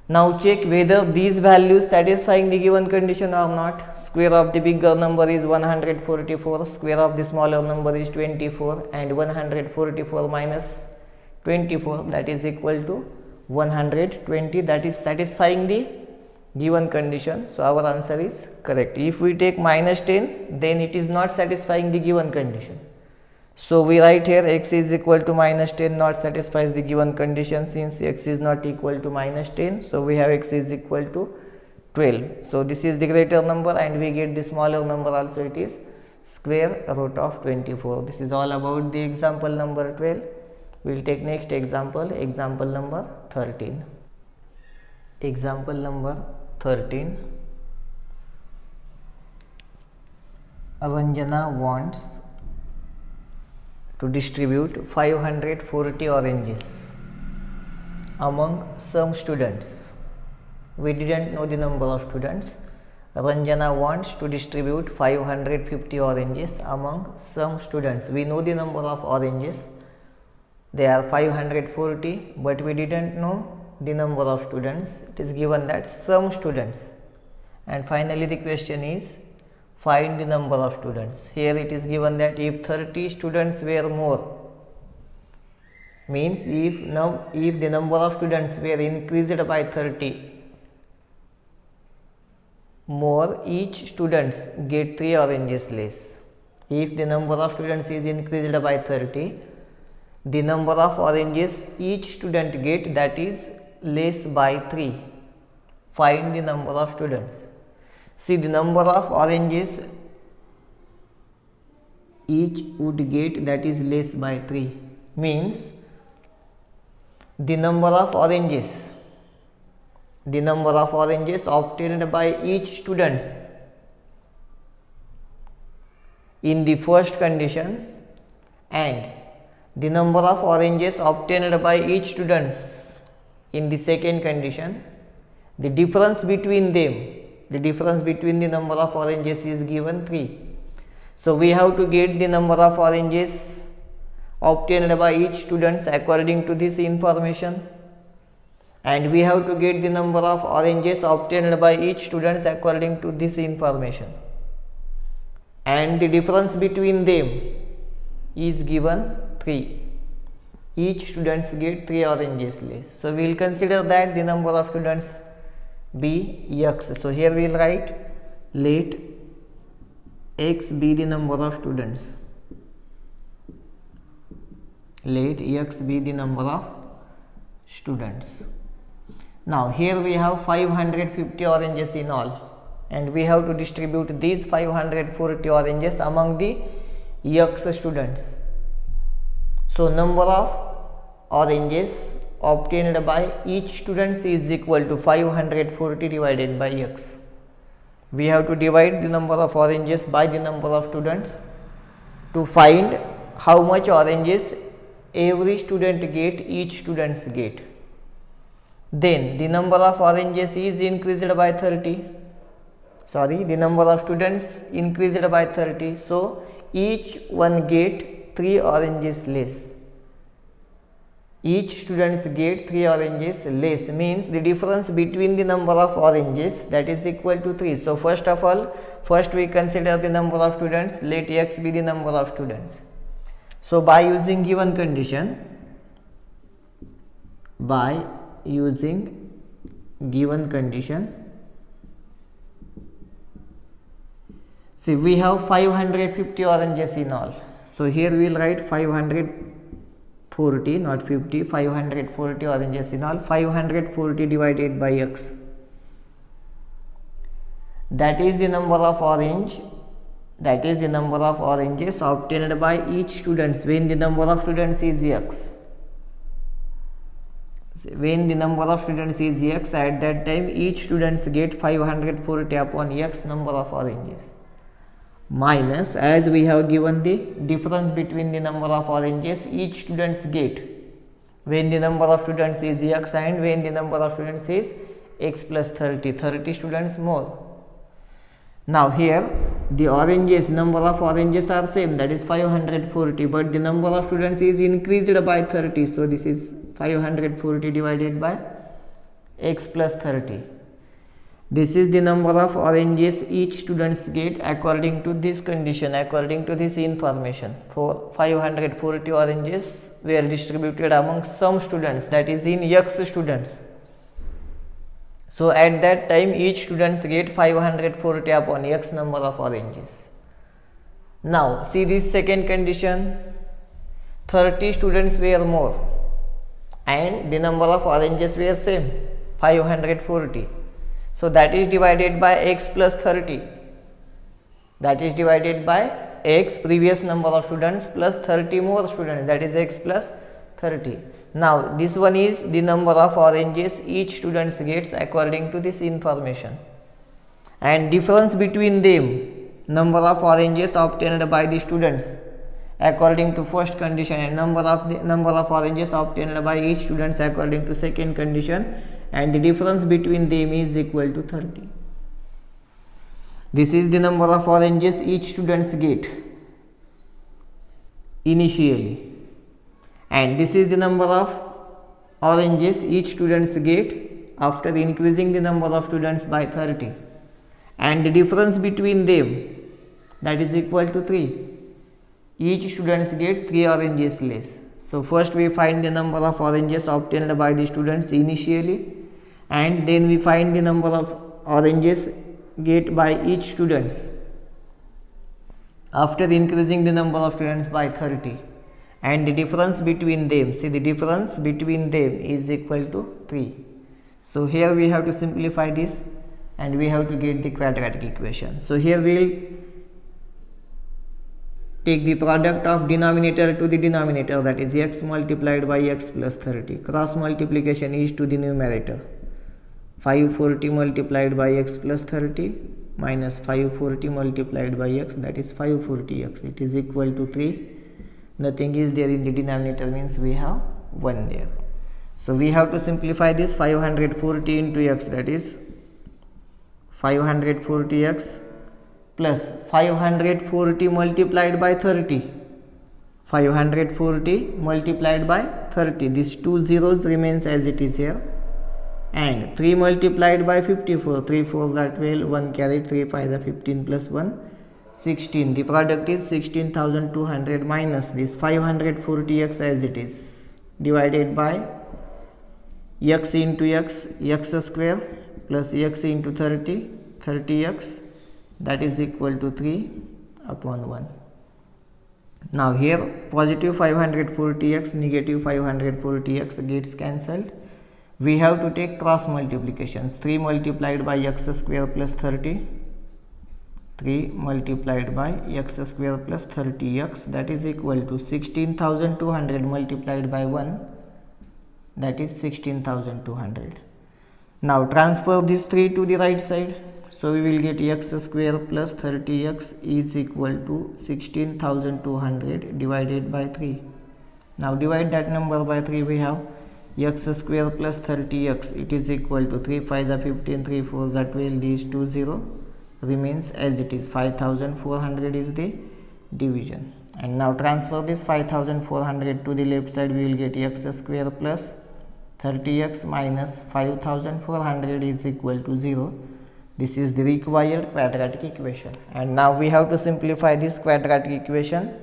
A: Now check whether these values satisfying the given condition or not. Square of the bigger number is 144, square of the smaller number is 24, and 144 minus 24, that is equal to 120, that is satisfying the given condition. So our answer is correct. If we take minus 10, then it is not satisfying the given condition. So we write here x is equal to minus 10 not satisfies the given condition, since x is not equal to minus 10. So we have x is equal to 12. So this is the greater number, and we get the smaller number also, it is square root of 24. This is all about the example number 12. We will take next example, example number 13. Example number 13. Ranjana wants to distribute 540 oranges among some students. We didn't know the number of students. Ranjana wants to distribute 550 oranges among some students. We know the number of oranges, they are 540, but we didn't know the number of students. It is given that some students, and finally the question is find the number of students. Here it is given that if 30 students were more, means if the number of students were increased by 30 more, each students get 3 oranges less. If the number of students is increased by 30, the number of oranges each student get, that is less by 3. Find the number of students. See, the number of oranges each would get, that is less by 3, means the number of oranges obtained by each students in the first condition and the number of oranges obtained by each students in the second condition, the difference between them, the difference between the number of oranges is given 3. So we have to get the number of oranges obtained by each students according to this information, and we have to get the number of oranges obtained by each students according to this information, and the difference between them is given 3. Each students get 3 oranges less. So we will consider that the number of students be x. So here we will write, let x be the number of students. Let x be the number of students. Now here we have 550 oranges in all, and we have to distribute these 540 oranges among the x students. So number of oranges obtained by each student is equal to 540 divided by x. We have to divide the number of oranges by the number of students to find how much oranges every student get, each students get. Then the number of oranges is increased by 30. The number of students increased by 30. So each one get 3 oranges less. Each students get 3 oranges less, means the difference between the number of oranges, that is equal to 3. So first of all, first we consider the number of students. Let x be the number of students. So by using given condition, see we have 550 oranges in all. So here we will write 540, not 50, 540 oranges in all. 540 divided by x, that is the number of oranges obtained by each students when the number of students is x. When the number of students is x, at that time each students get 540 upon x number of oranges, minus, as we have given the difference between the number of oranges each students get when the number of students is x and when the number of students is x plus 30 students more. Now here the oranges, number of oranges are same, that is 540, but the number of students is increased by 30. So this is 540 divided by x plus 30. This is the number of oranges each students get according to this condition, according to this information. For 540 oranges were distributed among some students, that is in x students. So at that time each students get 540 upon x number of oranges. Now see this second condition, 30 students were more and the number of oranges were same, 540. So that is divided by x plus 30, that is divided by x previous number of students plus 30 more students, that is x plus 30. Now this one is the number of oranges each students gets according to this information, and difference between them, number of oranges obtained by the students according to first condition and number of oranges obtained by each students according to second condition, and the difference between them is equal to 30. This is the number of oranges each students get initially, and this is the number of oranges each students get after increasing the number of students by 30, and the difference between them, that is equal to 3. Each students get 3 oranges less. So first we find the number of oranges obtained by the students initially, and then we find the number of oranges get by each students after increasing the number of students by 30, and the difference between them, see the difference between them is equal to 3. So here we have to simplify this and we have to get the quadratic equation. So here we will take the product of denominator to the denominator, that is x multiplied by x plus 30. Cross multiplication is to the numerator. 540 multiplied by x plus 30 minus 540 multiplied by x, that is 540x. It is equal to 3 nothing is there in the denominator, means we have 1 there. So we have to simplify this. 540 into x, that is 540x plus 540 multiplied by 30. 540 multiplied by 30, these two zeros remains as it is here, and 3 multiplied by 54, 3 4s are 12, 1 carried, 3 5s are 15 plus 1 16. The product is 16,200 minus this 540x as it is, divided by x into x, x square plus x into 30, 30x, that is equal to 3 upon 1. Now here positive 540x, negative 540x gets cancelled. We have to take cross multiplications. 3 multiplied by x square plus 30, 3 multiplied by x square plus 30x, that is equal to 16,200 multiplied by 1, that is 16,200. Now transfer this 3 to the right side. So we will get x square plus 30x is equal to 16,200 divided by 3. Now divide that number by 3, we have x square plus 30x, it is equal to 3 5s are 15, 3 4s are 12, these 2 0 remains as it is. 5,400 is the division. And now transfer this 5,400 to the left side, we will get x square plus 30x minus 5,400 is equal to 0. This is the required quadratic equation. And now we have to simplify this quadratic equation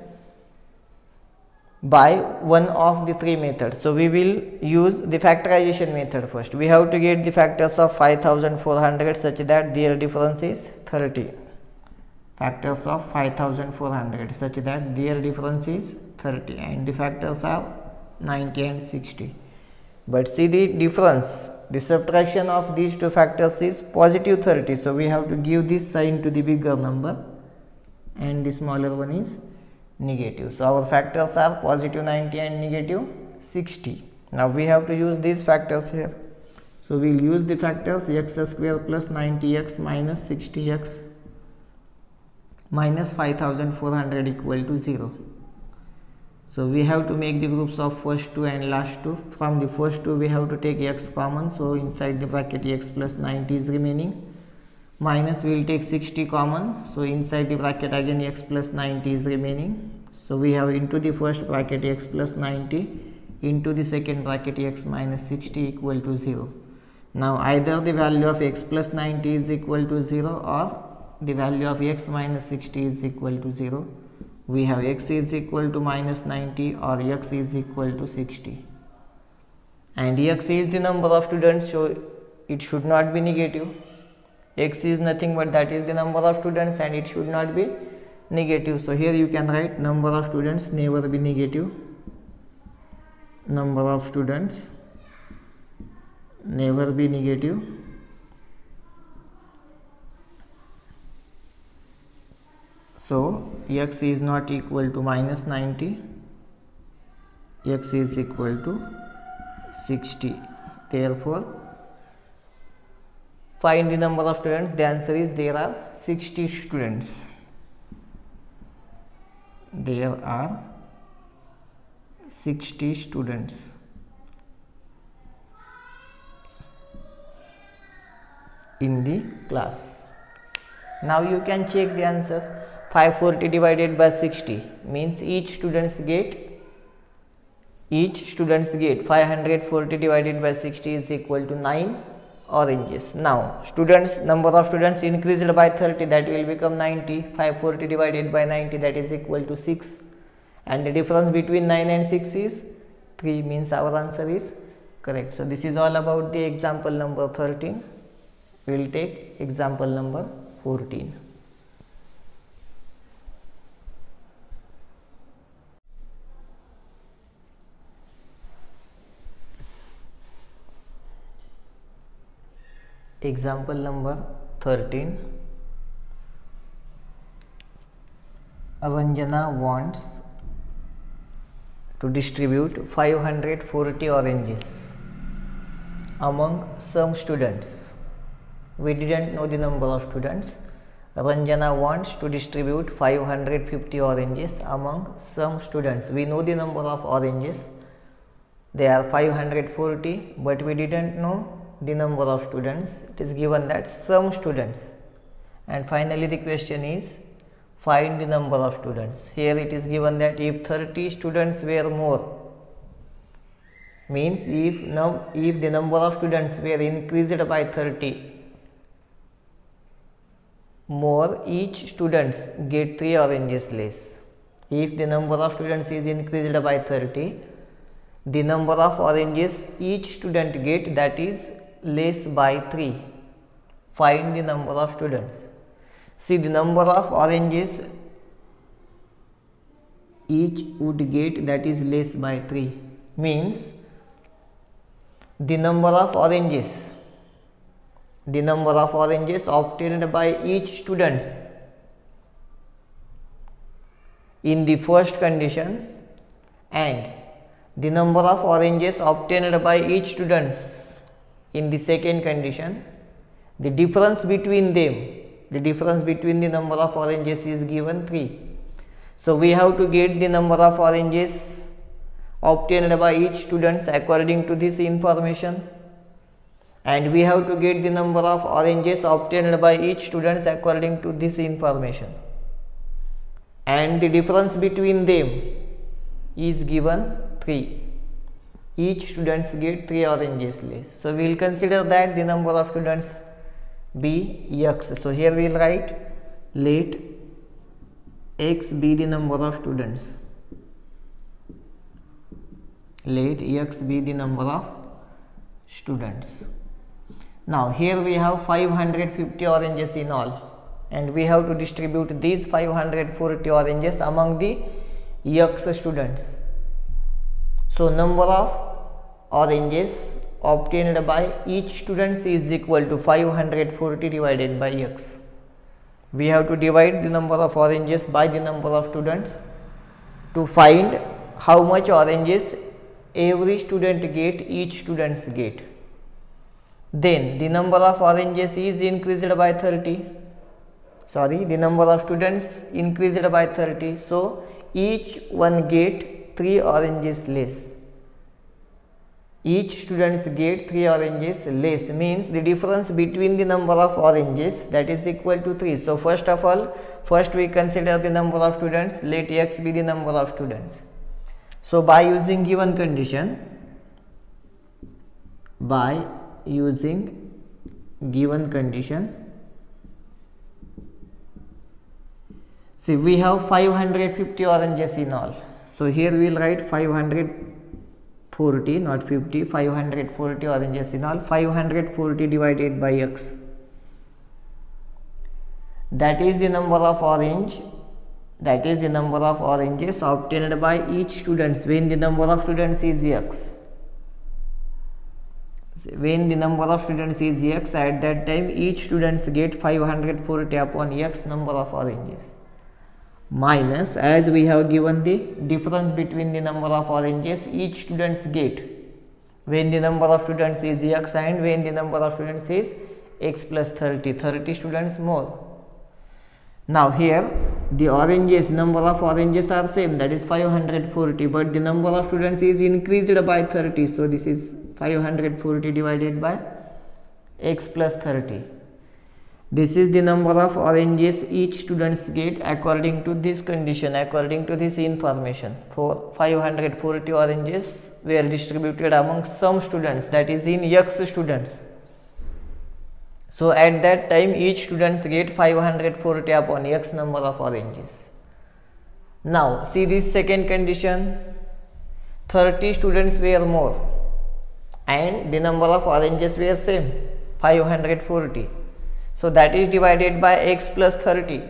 A: by one of the three methods. So we will use the factorization method first. We have to get the factors of 5,400 such that their difference is 30. Factors of 5,400 such that their difference is 30, and the factors are 90 and 60. But see the difference, the subtraction of these two factors is positive 30. So we have to give this sign to the bigger number and the smaller one is negative. So our factors are positive 90 and negative 60. Now we have to use these factors here. So we will use the factors x square plus 90x minus 60x minus 5,400 equal to 0. So we have to make the groups of first two and last two. From the first two we have to take x common, so inside the bracket x plus 90 is remaining, minus we will take 60 common, so inside the bracket again x plus 90 is remaining. So we have into the first bracket x plus 90 into the second bracket x minus 60 equal to 0. Now either the value of x plus 90 is equal to 0 or the value of x minus 60 is equal to 0. We have x is equal to minus 90 or x is equal to 60, and x is the number of students, so it should not be negative. X is nothing but that is the number of students and it should not be negative. So here you can write number of students never be negative. Number of students never be negative. So x is not equal to minus 90, x is equal to 60. Therefore find the number of students. The answer is there are 60 students. There are 60 students in the class. Now you can check the answer. 540 divided by 60 means each students get 540 divided by 60 is equal to 9 oranges. Now students, number of students increased by 30, that will become 90. 540 divided by 90, that is equal to 6, and the difference between 9 and 6 is 3, means our answer is correct. So this is all about the example number 13. We will take example number 14. Example number 13. Ranjana wants to distribute 540 oranges among some students. We didn't know the number of students. Ranjana wants to distribute 550 oranges among some students. We know the number of oranges. They are 540, but we didn't know the number of students. It is given that some students. And finally the question is find the number of students. Here it is given that if 30 students were more, means if the number of students were increased by 30 more, each students get 3 oranges less. If the number of students is increased by 30, the number of oranges each student get, that is less by 3. Find the number of students. See, the number of oranges each would get, that is less by 3, means the number of oranges obtained by each students in the first condition and the number of oranges obtained by each students in the second condition, the difference between them, the difference between the number of oranges is given 3. So we have to get the number of oranges obtained by each students according to this information, and we have to get the number of oranges obtained by each students according to this information, and the difference between them is given 3. Each students get 3 oranges less. So we will consider that the number of students be x. So here we will write, let x be the number of students. Let x be the number of students. Now here we have 550 oranges in all, and we have to distribute these 540 oranges among the x students. So number of oranges obtained by each student is equal to 540 divided by x. We have to divide the number of oranges by the number of students to find how much oranges every student get, each students get. Then the number of oranges is increased by 30. The number of students increased by 30. So each one get 3 oranges less. Each students get 3 oranges less, means the difference between the number of oranges, that is equal to 3. So first of all, first we consider the number of students. Let x be the number of students. So by using given condition, see, we have 550 oranges in all. So here we will write 540, not 50, 540 oranges in all. 540 divided by x, that is the number of oranges obtained by each students when the number of students is x. When the number of students is x, at that time each students get 540 upon x number of oranges, minus, as we have given the difference between the number of oranges each students get when the number of students is x and when the number of students is x plus 30 students more. Now here the number of oranges are same, that is 540, but the number of students is increased by 30. So this is 540 divided by x plus 30. This is the number of oranges each students get according to this condition, according to this information. For 540 oranges were distributed among some students, that is in x students. So at that time each students get 540 upon x number of oranges. Now see this second condition, 30 students were more and the number of oranges were same, 540. So that is divided by x plus 30,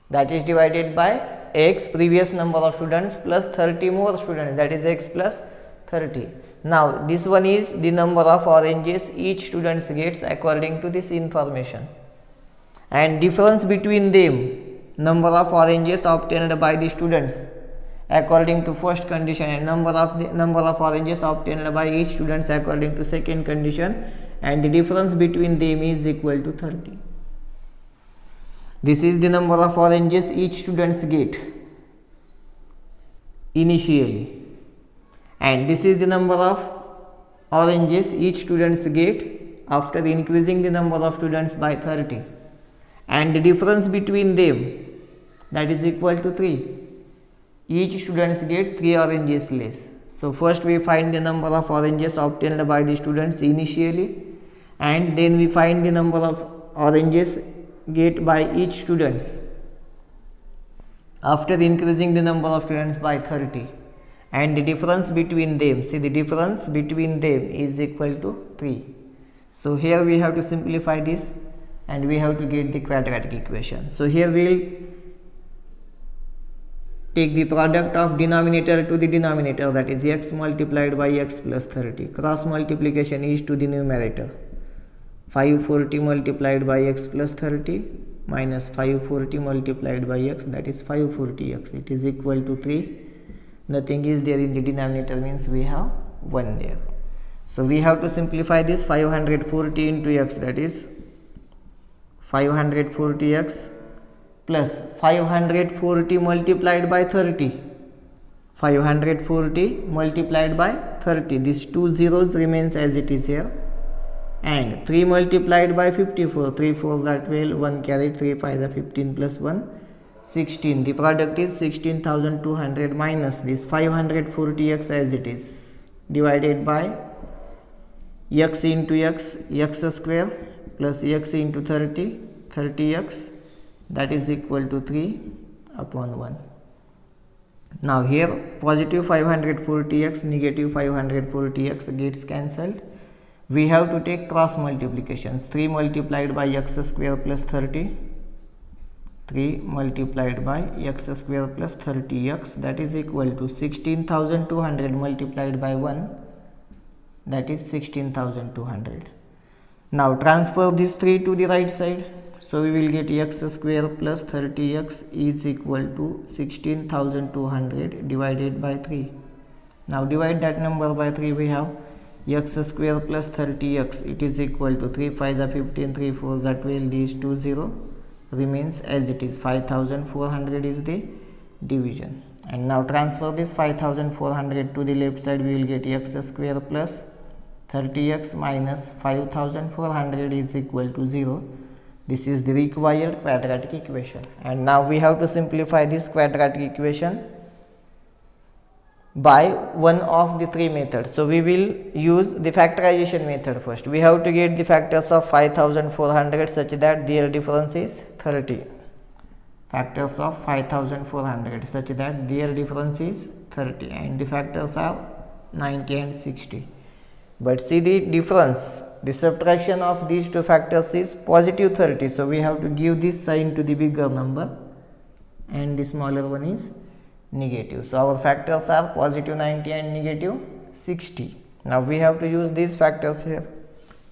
A: that is divided by x previous number of students plus 30 more students, that is x plus 30. Now this one is the number of oranges each student gets according to this information, and difference between them, number of oranges obtained by the students according to first condition and number of oranges obtained by each students according to second condition, and the difference between them is equal to 30. This is the number of oranges each students get initially, and this is the number of oranges each students get after increasing the number of students by 30, and the difference between them, that is equal to 3. Each students get 3 oranges less. So first we find the number of oranges obtained by the students initially, and then we find the number of oranges get by each students after increasing the number of students by 30, and the difference between them, see the difference between them is equal to 3. So here we have to simplify this and we have to get the quadratic equation. So here we will take the product of denominator to the denominator, that is x multiplied by x plus 30. Cross multiplication is to the numerator. 540 multiplied by x plus 30 minus 540 multiplied by x, that is 540x. It is equal to 3. Nothing is there in the denominator, means we have 1 there. So we have to simplify this. 540 into x, that is 540x plus 540 multiplied by 30. 540 multiplied by 30. These two zeros remains as it is here. And 3 multiplied by 54, 3 4s are 12, 1 carried, 3 5s are 15 plus 1, 16. The product is 16,200 minus this 540x as it is, divided by x into x, x square plus x into 30, 30x, that is equal to 3 upon 1. Now here positive 540x, negative 540x gets cancelled. We have to take cross multiplications. 3 multiplied by x square plus 30, 3 multiplied by x square plus 30x, that is equal to 16,200 multiplied by 1, that is 16,200. Now transfer this 3 to the right side. So we will get x square plus 30x is equal to 16,200 divided by 3. Now divide that number by 3, we have x square plus 30x, it is equal to 3 5s are 15, 3 4s are 12, these 2 0 remains as it is. 5,400 is the division. And now transfer this 5,400 to the left side, we will get x square plus 30x minus 5,400 is equal to 0. This is the required quadratic equation. And now we have to simplify this quadratic equation by one of the 3 methods. So we will use the factorization method first. We have to get the factors of 5,400 such that their difference is 30. Factors of 5,400 such that their difference is 30, and the factors are 90 and 60. But see the difference, the subtraction of these two factors is positive 30. So we have to give this sign to the bigger number and the smaller one is negative. So our factors are positive 90 and negative 60. Now we have to use these factors here.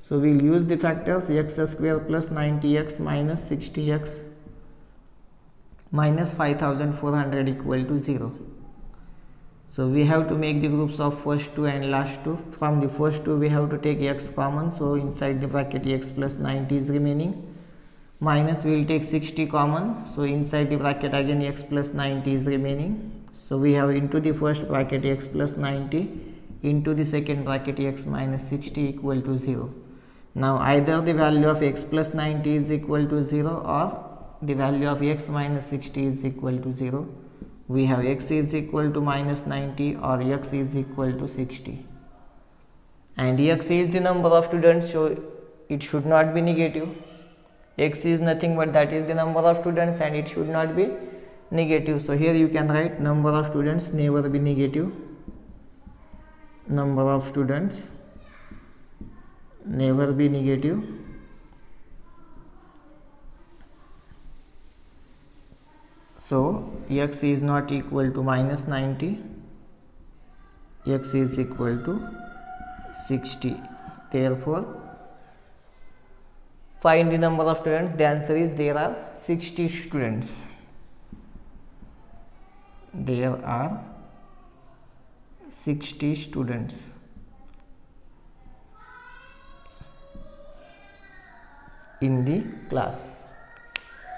A: So we will use the factors x square plus 90x minus 60x minus 5,400 equal to 0. So we have to make the groups of first two and last two. From the first two we have to take x common. So inside the bracket x plus 90 is remaining. Minus we will take 60 common. So inside the bracket again x plus 90 is remaining. So we have into the first bracket x plus 90 into the second bracket x minus 60 equal to 0. Now either the value of x plus 90 is equal to 0 or the value of x minus 60 is equal to 0. We have x is equal to minus 90 or x is equal to 60. And x is the number of students, so it should not be negative. X is nothing but that is the number of students and it should not be negative. So here you can write number of students never be negative. Number of students never be negative. So x is not equal to minus 90, x is equal to 60. Therefore find the number of students. The answer is there are 60 students. There are 60 students in the class.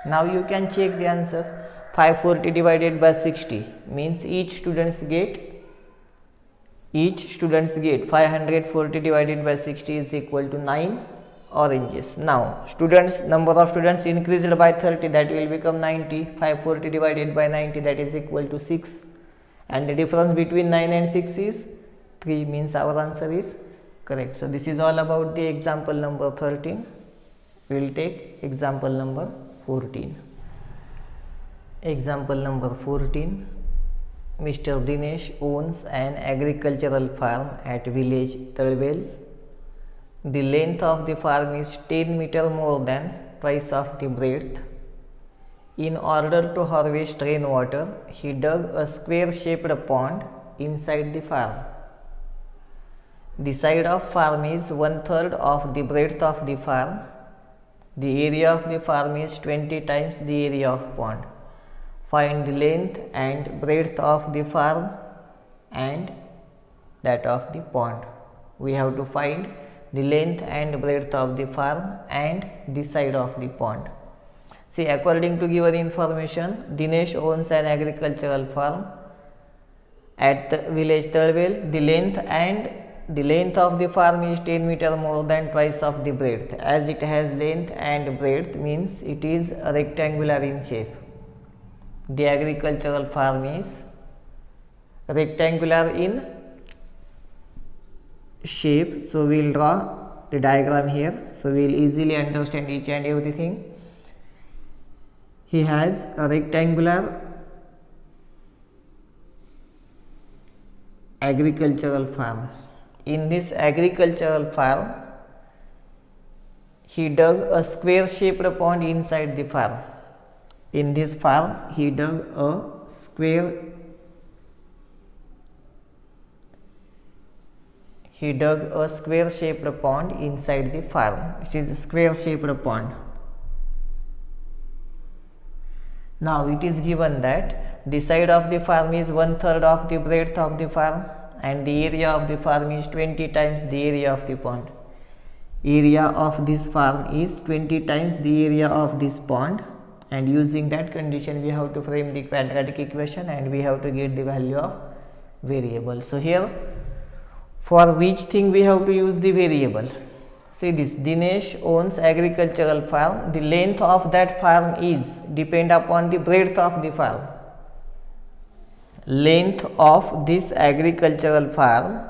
A: Now you can check the answer. 540 divided by 60 means each students get 540 divided by 60 is equal to 9 oranges. Now number of students increased by 30, that will become 90. 540 divided by 90, that is equal to 6, and the difference between 9 and 6 is 3, means our answer is correct. So this is all about the example number 13. We will take example number 14. Example number 14. Mr. Dinesh owns an agricultural farm at village Talwel. The length of the farm is 10 meter more than twice of the breadth. In order to harvest rainwater, he dug a square-shaped pond inside the farm. The side of farm is 1/3 of the breadth of the farm. The area of the farm is 20 times the area of pond. Find the length and breadth of the farm and that of the pond. We have to find the length and breadth of the farm and the side of the pond. See, according to given information, Dinesh owns an agricultural farm at the village Talwel. The length of the farm is 10 meter more than twice of the breadth. As it has length and breadth, means it is rectangular in shape. The agricultural farm is rectangular in shape, so we will draw the diagram here, so we will easily understand each and everything. He has a rectangular agricultural farm. In this agricultural farm, he dug a square shaped pond inside the farm. In this farm, he dug a square shaped pond inside the farm. This is a square shaped pond. Now it is given that the side of the farm is 1/3 of the breadth of the farm and the area of the farm is 20 times the area of the pond. Area of this farm is 20 times the area of this pond, and using that condition we have to frame the quadratic equation and we have to get the value of variable. So here, for which thing we have to use the variable? See this, Dinesh owns agricultural farm. The length of that farm is depend upon the breadth of the farm. Length of this agricultural farm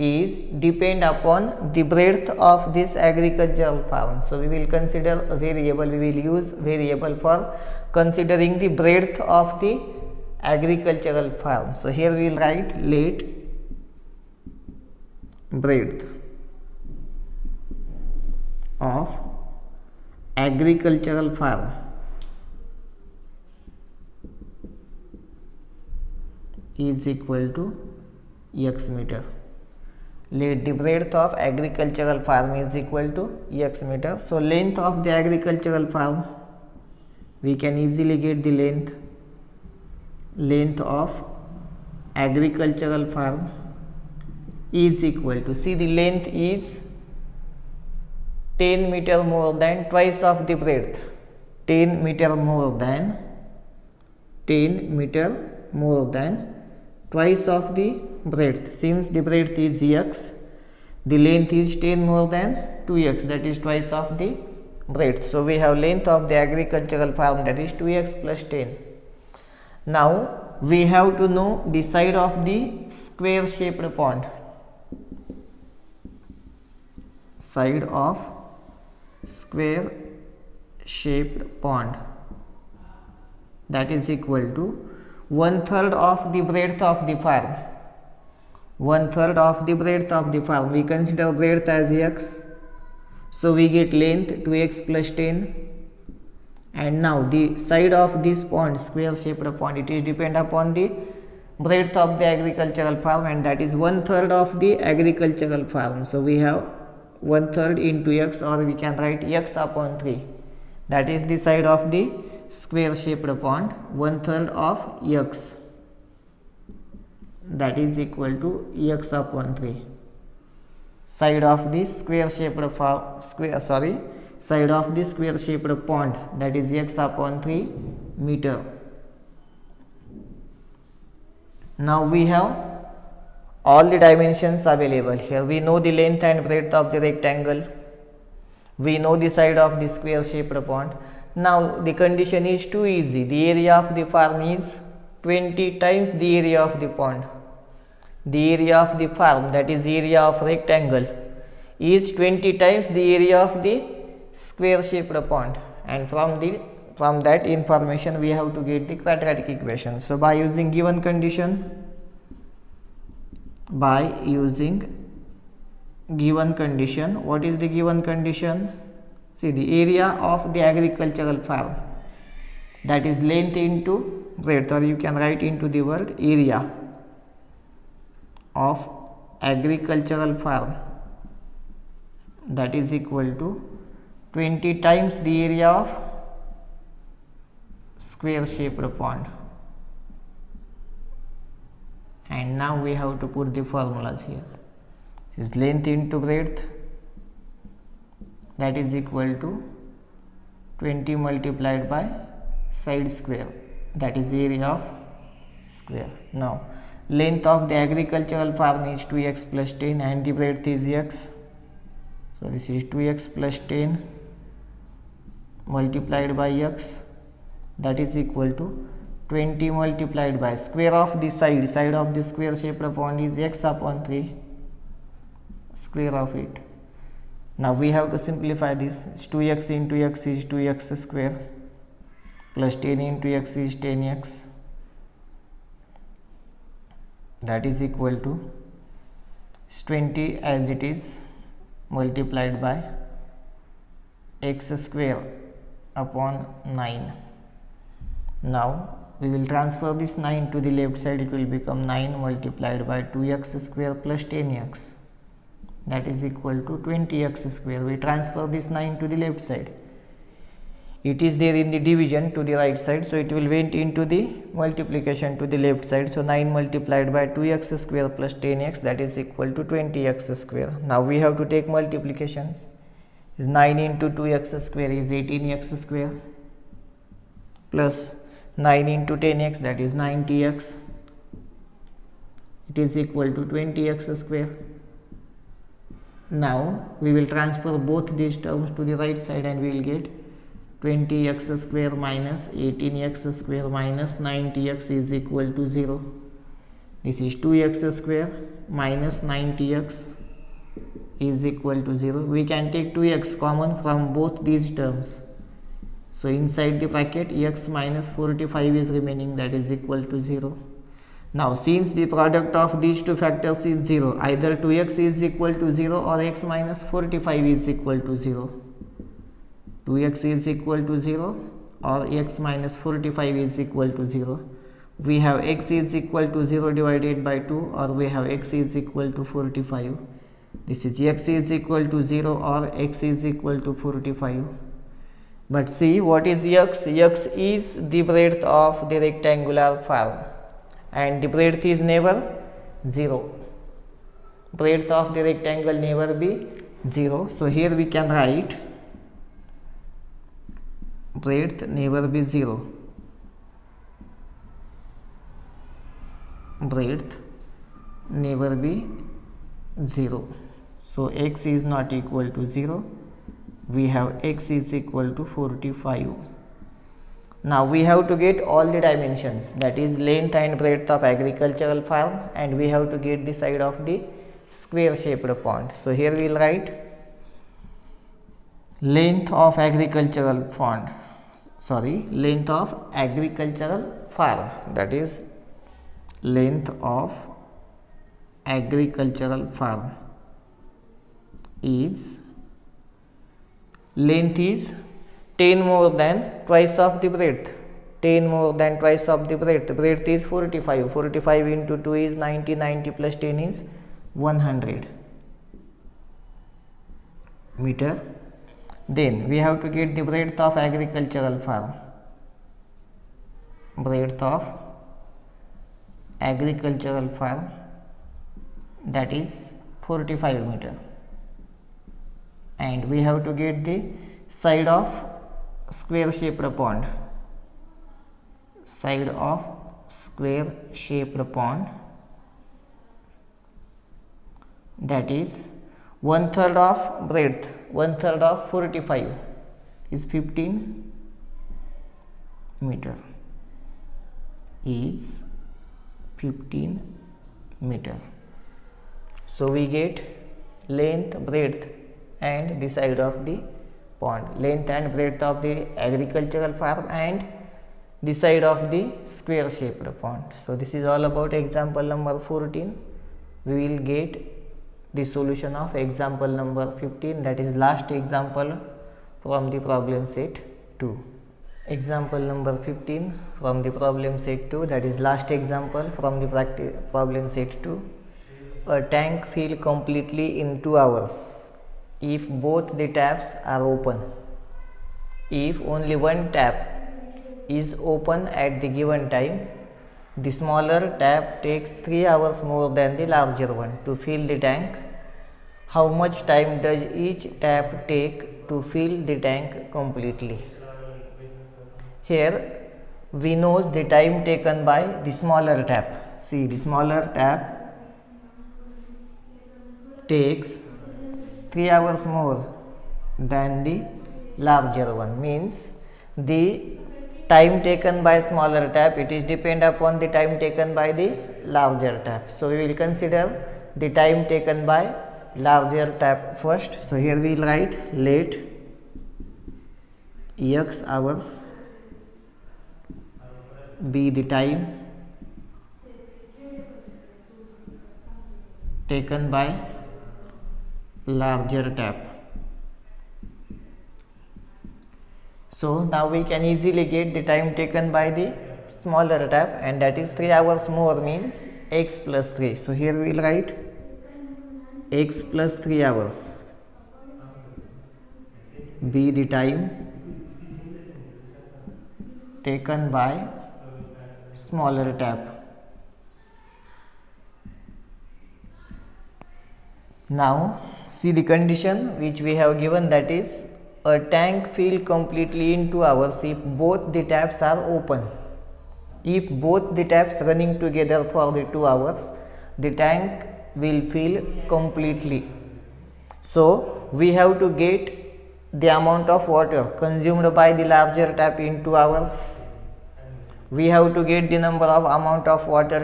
A: is depend upon the breadth of this agricultural farm. So we will consider a variable. We will use variable for considering the breadth of the agricultural farm. So here we will write let breadth of agricultural farm is equal to x meter. Let the breadth of agricultural farm is equal to x meter. So length of the agricultural farm, we can easily get the length of agricultural farm is equal to, see the length is 10 meter more than twice of the breadth. 10 meter more than twice of the breadth. Since the breadth is x, the length is 10 more than 2x, that is twice of the breadth. So we have length of the agricultural farm, that is 2x plus 10. Now we have to know the side of the square shaped pond. Side of square shaped pond, that is equal to 1/3 of the breadth of the farm. 1/3 of the breadth of the farm. We consider breadth as x, so we get length 2x plus 10. And now the side of this pond, square shaped pond, it is depend upon the breadth of the agricultural farm, and that is 1/3 of the agricultural farm. So we have 1/3 into x, or we can write x upon 3. That is the side of the square shaped pond. 1/3 of x, that is equal to x upon 3. Side of this square shaped side of the square shaped pond, that is x upon 3 meter. Now we have all the dimensions available. Here we know the length and breadth of the rectangle, we know the side of the square shaped pond. Now the condition is too easy. The area of the farm is 20 times the area of the pond. The area of the farm, that is area of rectangle, is 20 times the area of the square shaped pond, and from that information we have to get the quadratic equation. So by using given condition, what is the given condition? See, the area of the agricultural farm, that is length into breadth, or you can write into the word area of agricultural farm, that is equal to 20 times the area of square shaped pond. And now we have to put the formulas here. This is length into breadth, that is equal to 20 multiplied by side square, that is area of square. Now length of the agricultural farm is 2x plus 10 and the breadth is x. So this is 2x plus 10 multiplied by x, that is equal to 20 multiplied by square of the side of the square shaped pond is x upon 3, square of it. Now we have to simplify this. 2x into x is 2x square plus 10 into x is 10x, that is equal to 20 as it is multiplied by x square upon 9. Now we will transfer this 9 to the left side. It will become 9 multiplied by 2x square plus 10x, that is equal to 20x square. We transfer this 9 to the left side. It is there in the division to the right side, so it will went into the multiplication to the left side. So 9 multiplied by 2x square plus 10x, that is equal to 20x square. Now we have to take multiplications. 9 into 2x square is 18x square plus 9 into 10x, that is 90x. It is equal to 20x square. Now we will transfer both these terms to the right side and we will get 20x square minus 18x square minus 90x is equal to 0. This is 2x square minus 90x is equal to 0. We can take 2x common from both these terms. So inside the bracket x minus 45 is remaining, that is equal to 0. Now since the product of these two factors is 0, either 2x is equal to 0 or x minus 45 is equal to 0. 2x is equal to 0 or x minus 45 is equal to 0. We have x is equal to 0 divided by 2, or we have x is equal to 45. This is x is equal to 0 or x is equal to 45. But see, what is x? X is the breadth of the rectangular farm, and the breadth is never 0. Breadth of the rectangle never be 0. So here we can write breadth never be 0. Breadth never be 0. So x is not equal to 0. We have x is equal to 45. Now we have to get all the dimensions, that is length and breadth of agricultural farm, and we have to get the side of the square shaped pond. So here we will write length of agricultural pond, length of agricultural farm, that is length of agricultural farm is, length is 10 more than twice of the breadth, 10 more than twice of the breadth. Breadth is 45, 45 into 2 is 90, 90 plus 10 is 100 meter. Then we have to get the breadth of agricultural farm. Breadth of agricultural farm, that is 45 meter, and we have to get the side of square shaped pond, side of square shaped pond, that is 1/3 of breadth, 1/3 of 45 is 15 meter, is 15 meter. So we get length, breadth and the side of the pond, length and breadth of the agricultural farm and the side of the square shaped pond. So this is all about example number 14. We will get the solution of example number 15, that is last example from the problem set 2. Example number 15 from the problem set 2, that is last example from the problem set 2. A tank fill completely in 2 hours if both the taps are open. If only one tap is open at the given time, the smaller tap takes 3 hours more than the larger one to fill the tank. How much time does each tap take to fill the tank completely? Here we know the time taken by the smaller tap. See, the smaller tap takes 3 hours more than the larger one, means the time taken by smaller tap, it is depend upon the time taken by the larger tap. So we will consider the time taken by larger tap first. So here we will write let x hours be the time taken by larger tap. So now we can easily get the time taken by the smaller tap, and that is 3 hours more, means x plus 3. So here we will write x plus 3 hours be the time taken by smaller tap. Now see the condition which we have given, that is a tank fill completely in 2 hours if both the taps are open. If both the taps running together for the 2 hours, the tank will fill completely. So we have to get the amount of water consumed by the larger tap in 2 hours. We have to get the number of amount of water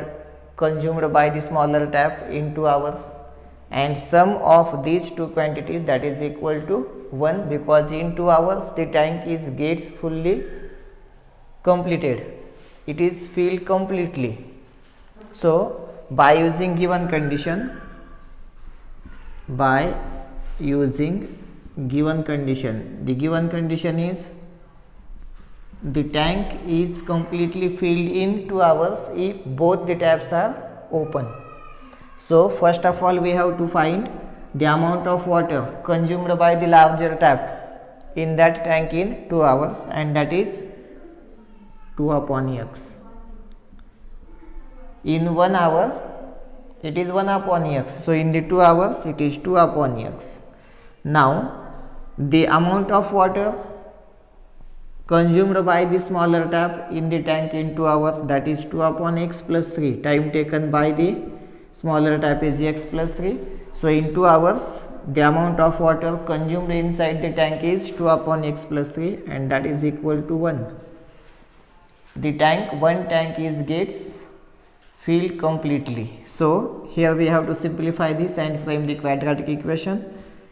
A: consumed by the smaller tap in 2 hours, and sum of these two quantities, that is equal to 1, because in 2 hours the tank gets fully completed, it is filled completely. So by using given condition, the given condition is the tank is completely filled in 2 hours if both the taps are open. So first of all we have to find the amount of water consumed by the larger tap in that tank in 2 hours, and that is 2 upon x. In 1 hour it is 1 upon x, so in the 2 hours it is 2 upon x. Now the amount of water consumed by the smaller tap in the tank in 2 hours, that is 2 upon x plus 3. Time taken by the smaller tap is x plus 3. So in 2 hours the amount of water consumed inside the tank is 2 upon x plus 3, and that is equal to 1. The one tank gets filled completely. So here we have to simplify this and frame the quadratic equation.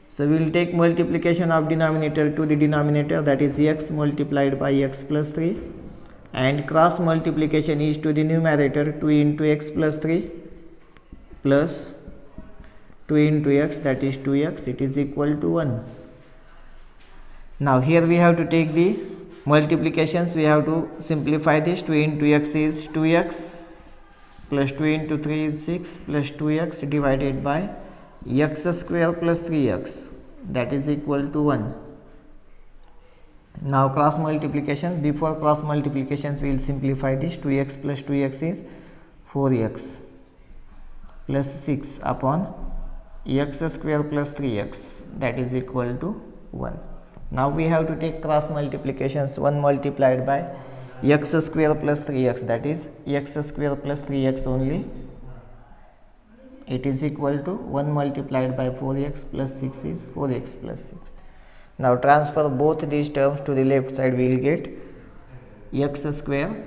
A: So we will take multiplication of denominator to the denominator, that is x multiplied by x plus 3, and cross multiplication is to the numerator 2 into x plus 3 plus 2 into x, that is 2x, it is equal to 1. Now here we have to take the multiplications, we have to simplify this. 2 into x is 2x plus 2 into 3 is 6 plus 2x divided by x square plus 3x, that is equal to 1. Now cross multiplications, before cross multiplications we will simplify this. 2x plus 2x is 4x plus 6 upon x square plus 3x, that is equal to 1. Now we have to take cross multiplications. 1 multiplied by x square plus 3x, that is x square plus 3x only. It is equal to 1 multiplied by 4x plus 6 is 4x plus 6. Now transfer both these terms to the left side. We will get x square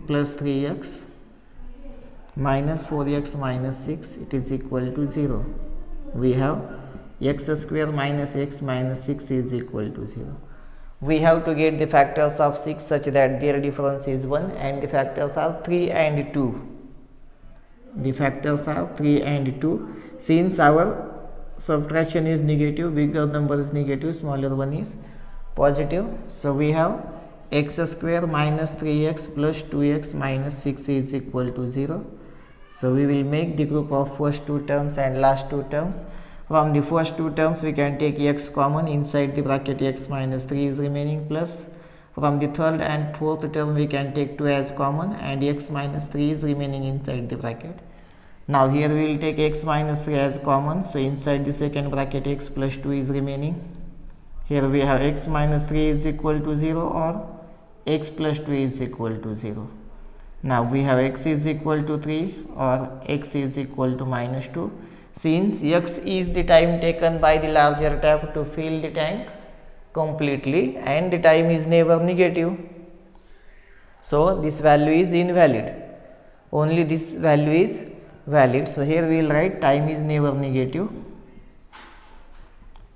A: plus 3x minus 4x minus 6, it is equal to 0. We have x square minus x minus 6 is equal to 0. We have to get the factors of 6 such that their difference is 1, and the factors are 3 and 2. The factors are 3 and 2. Since our subtraction is negative, bigger number is negative, smaller one is positive. So we have x square minus 3x plus 2x minus 6 is equal to 0. So we will make the group of first two terms and last two terms. From the first two terms we can take x common. Inside the bracket x minus 3 is remaining, plus from the third and fourth term we can take 2 as common, and x minus 3 is remaining inside the bracket. Now here we will take x minus 3 as common, so inside the second bracket x plus 2 is remaining. Here we have x minus 3 is equal to 0 or x plus 2 is equal to 0. Now we have x is equal to 3 or x is equal to minus 2. Since x is the time taken by the larger tap to fill the tank completely and the time is never negative, so this value is invalid. Only this value is valid. So here we will write time is never negative.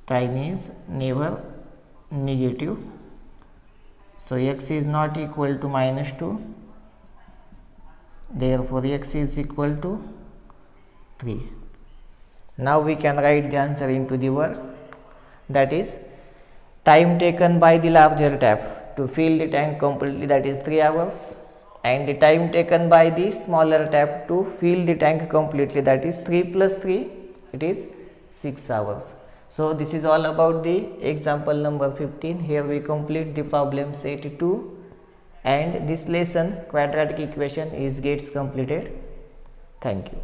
A: Time is never negative. So x is not equal to minus 2. Therefore x is equal to 3. Now we can write the answer into the word, that is time taken by the larger tap to fill the tank completely, that is 3 hours, and the time taken by the smaller tap to fill the tank completely, that is 3 plus 3, it is 6 hours. So this is all about the example number 15. Here we complete the problem set 2, and this lesson quadratic equation is gets completed. Thank you.